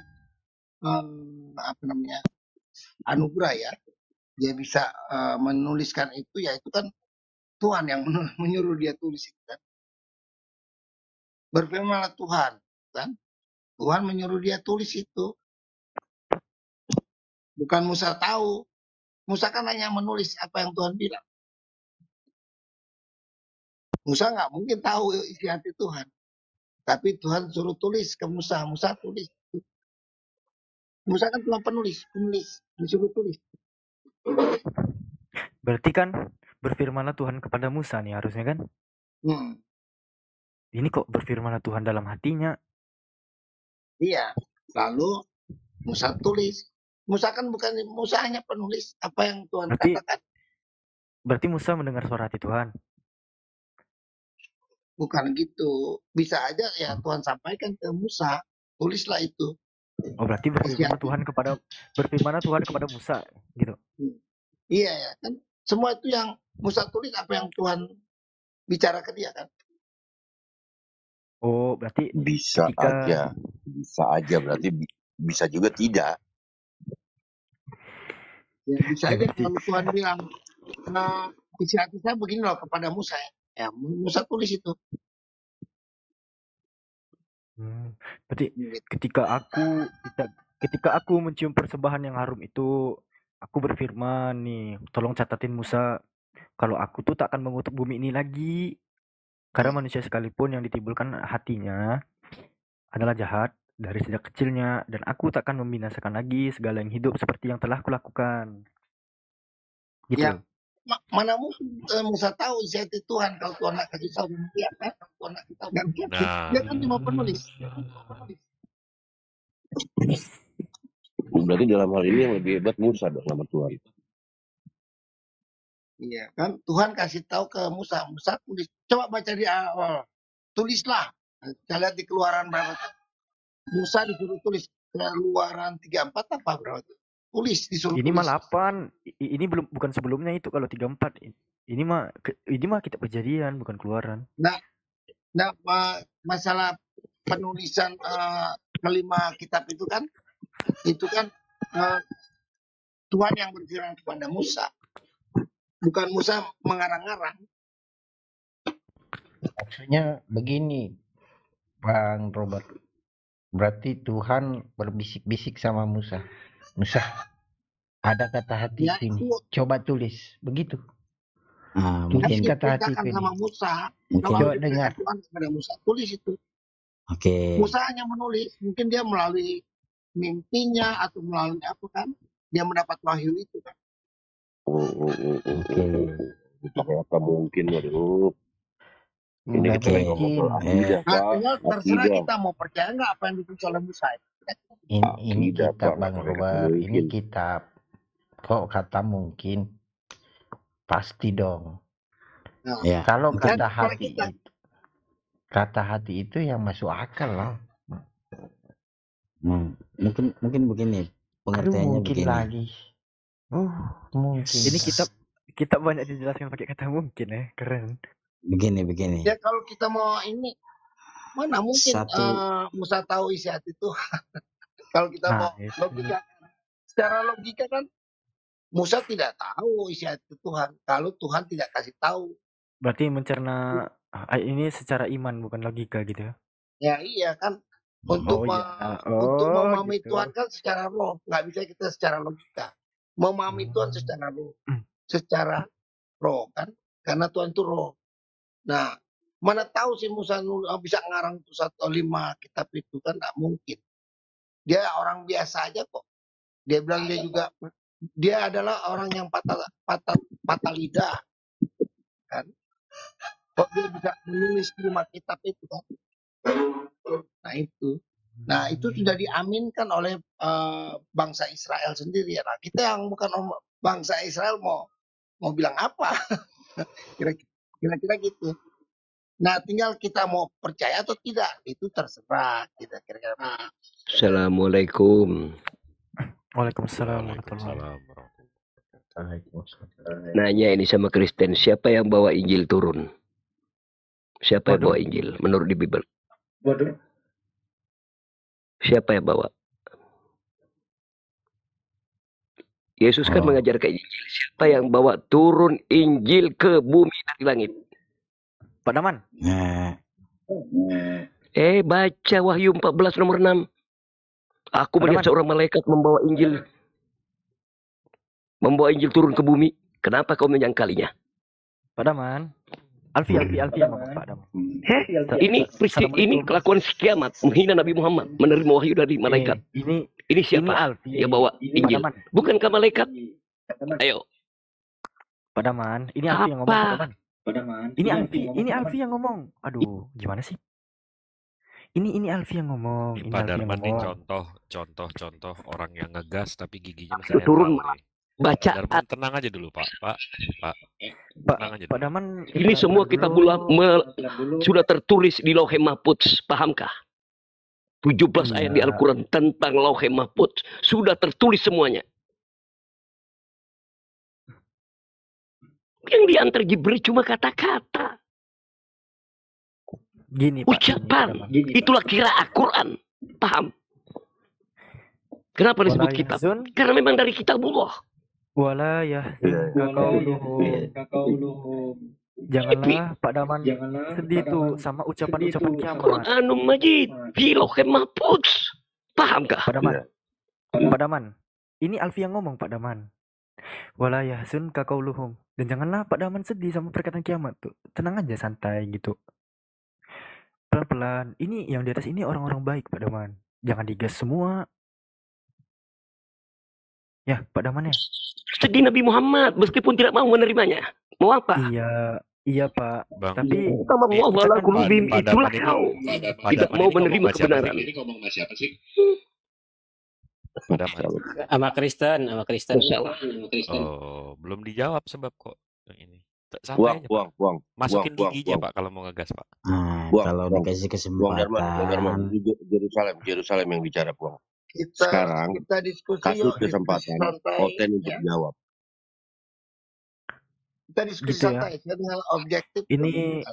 anugerah ya. Dia bisa menuliskan itu, ya itu kan Tuhan yang menyuruh dia tulis itu kan. Berfirmanlah Tuhan, kan? Tuhan menyuruh dia tulis itu. Bukan Musa tahu. Musa kan hanya menulis apa yang Tuhan bilang. Musa nggak mungkin tahu isi hati Tuhan. Tapi Tuhan suruh tulis ke Musa. Musa tulis. Musa kan cuma penulis. Disuruh tulis. Berarti kan berfirmanlah Tuhan kepada Musa nih harusnya kan? Ini kok berfirmanlah Tuhan dalam hatinya? Iya. Lalu Musa tulis. Musa hanya penulis apa yang Tuhan katakan. Berarti Musa mendengar suara hati Tuhan? Bukan gitu. Bisa aja ya Tuhan sampaikan ke Musa. Tulislah itu. Oh, berarti berfirmanlah Tuhan kepada Musa gitu. Iya ya kan. Semua itu yang Musa tulis apa yang Tuhan bicara ke dia kan. Oh, berarti bisa aja berarti bisa juga tidak. Ya bisa aja kalau Tuhan bilang isi hati saya begini loh kepada Musa ya Musa tulis itu. Berarti ketika aku mencium persembahan yang harum itu, aku berfirman nih, tolong catatin Musa, kalau aku tuh tak akan mengutuk bumi ini lagi. Karena manusia sekalipun yang ditimbulkan hatinya adalah jahat dari sejak kecilnya, dan aku tak akan membinasakan lagi segala yang hidup seperti yang telah kulakukan. Gitu. mana mungkin Musa tahu isi hati Tuhan kalau Tuhan nggak kasih tahu dia kan? Dia kan cuma penulis. Berarti dalam hal ini yang lebih hebat Musa dong sama Tuhan. Iya kan, Tuhan kasih tahu ke Musa, Musa tulis. Coba baca di awal, tulislah. Kita lihat di Keluaran berapa? Musa disuruh tulis. Keluaran 34 apa berapa? Tulis, disuruh Ini tulis. mah 8. Ini bukan sebelumnya itu kalau 34. Ini mah kitab Kejadian bukan Keluaran. Nah, masalah penulisan kelima kitab itu kan Tuhan yang berfirman kepada Musa, bukan Musa mengarang-arang. Maksudnya begini, Bang Robert. Berarti Tuhan berbisik-bisik sama Musa. Musa, ada kata hati Ya, ini. itu Coba tulis, begitu. kan Tulis kata hati diperintahkan ini. sama Musa. Mungkin. Kalau Coba diperintah dengar. Tuhan kepada Musa, tulis itu. Oke. Musa hanya menulis, mungkin dia melalui mimpinya atau melalui apa kan, dia mendapat wahyu itu kan. Apa mungkin, waduh. Ini Nggak kita lagi ngomong soal akidah, Nah, Pak. tinggal terserah Akidah. kita mau percaya nggak apa yang ditulis oleh Musa. Ini Akidah, kitab, Pak. Bang Nggak Robert. Ini mungkin. kitab. Kok kata mungkin? Pasti dong. Nah, Ya. Kalau Mungkin. kata kalau hati kita itu, kata hati itu yang masuk akal lah. Mungkin begini. Aduh, Pengertiannya mungkin begini. lagi. Mungkin. Ini kita banyak dijelaskan pakai kata mungkin ya, keren. Begini. ya kalau kita mau ini, mana mungkin Satu. Musa tahu isi hati Tuhan. Kalau kita mau Nah, itu. logika, secara logika kan Musa tidak tahu isi hati Tuhan kalau Tuhan tidak kasih tahu. Berarti mencerna ini secara iman bukan logika gitu ya. Ya iya kan, untuk Oh iya. untuk Oh memahami gitu. Tuhan kan secara roh, nggak bisa kita secara logika. Memahami Tuhan secara roh kan, karena Tuhan itu roh. Nah, mana tahu sih Musa bisa ngarang itu 1 atau 5 kitab itu kan nggak mungkin. Dia orang biasa aja kok. Dia bilang dia adalah orang yang patah lidah kan. Kok dia bisa menulis 5 kitab itu kan? Nah itu sudah diaminkan oleh bangsa Israel sendiri ya. Nah, kita yang bukan bangsa Israel mau bilang apa? Kira-kira gitu. Nah, tinggal kita mau percaya atau tidak, itu terserah kita kira-kira. Assalamualaikum. Waalaikumsalam warahmatullahi Waalaikumsalam. Nanya ini sama Kristen, siapa yang bawa Injil turun? Siapa yang bawa Injil menurut di Bible? Waduh. Siapa yang bawa? Yesus kan mengajarkan Injil. Siapa yang bawa turun Injil ke bumi dari langit? Pak Daman. Baca Wahyu 14 nomor 6. Aku melihat seorang malaikat membawa Injil turun ke bumi. Kenapa kau menyangkalinya? Pak Daman. Alfi yang ngomong Pak Daman. Ini kelakuan kiamat, menghina Nabi Muhammad, menerima wahyu dari malaikat. Ini siapa yang bawa Injil? Bukankah malaikat? Ayo. Pak Daman, ini Alfi yang ngomong Pak Daman. Ini Alfi yang ngomong. Aduh, gimana sih? Ini Alfi yang ngomong. Ini Pak Alfi yang Darman nih ngomong. contoh orang yang ngegas tapi giginya masih Turun nempel nih. baca. Pak Darman tenang aja dulu Pak. Tenang aja Pak dulu. Daman. Ini semua kitabullah sudah tertulis di Lauhe Mahfudz, pahamkah? 17 ayat di Al-Quran tentang Lauhe Mahfudz sudah tertulis semuanya. Yang diantar Jibril cuma kata-kata. Gini Pak. Ucapan. Itulah kira Al-Quran. Paham? Kenapa disebut kitab? Karena memang dari kitabullah. Wala janganlah Pak Daman sedih tuh sama ucapan-ucapan kiamat. Quranul Majid fi Lauhe Mahfudz. Pahamkah? Pak Daman. Ini Alfi yang ngomong Pak Daman. Wala yahzun kaqauluhum. Dan janganlah Pak Daman sedih sama perkataan kiamat tuh. Tenang aja, santai gitu. Pelan-pelan. Ini yang di atas ini orang-orang baik Pak Daman. Jangan digas semua. Ya, Pak Daman ya. Sedih Nabi Muhammad meskipun tidak mau menerimanya. Mau apa? Iya Pak. Bang. Tapi itulah kau tidak mau menerima kebenaran. Ini ngomong sama siapa sih? Sama Kristen. Oh, belum dijawab sebab kok ini. Santai aja, Pak. Masukin gigi aja Pak kalau mau ngegas Pak. Kalau dikasih kesempatan. Yerusalem yang bicara Buang. Sekarang kita diskusi kasih kesempatan Oten untuk jawab. Kita diskusi Gitu ya. santai dengan objektif. Ini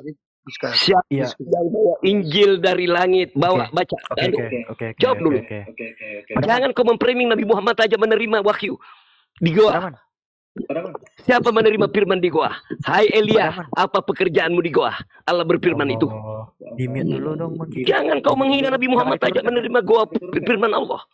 Siapa yang bawa Injil dari langit bawa baca. Oke. Jawab dulu. Jangan kau mempriming Nabi Muhammad aja menerima wahyu di goa. Siapa menerima firman di goa? Hai Elia, apa pekerjaanmu di goa? Allah berfirman itu. Di-mute dulu dong. Jangan kau menghina Nabi Muhammad aja menerima goa firman Allah.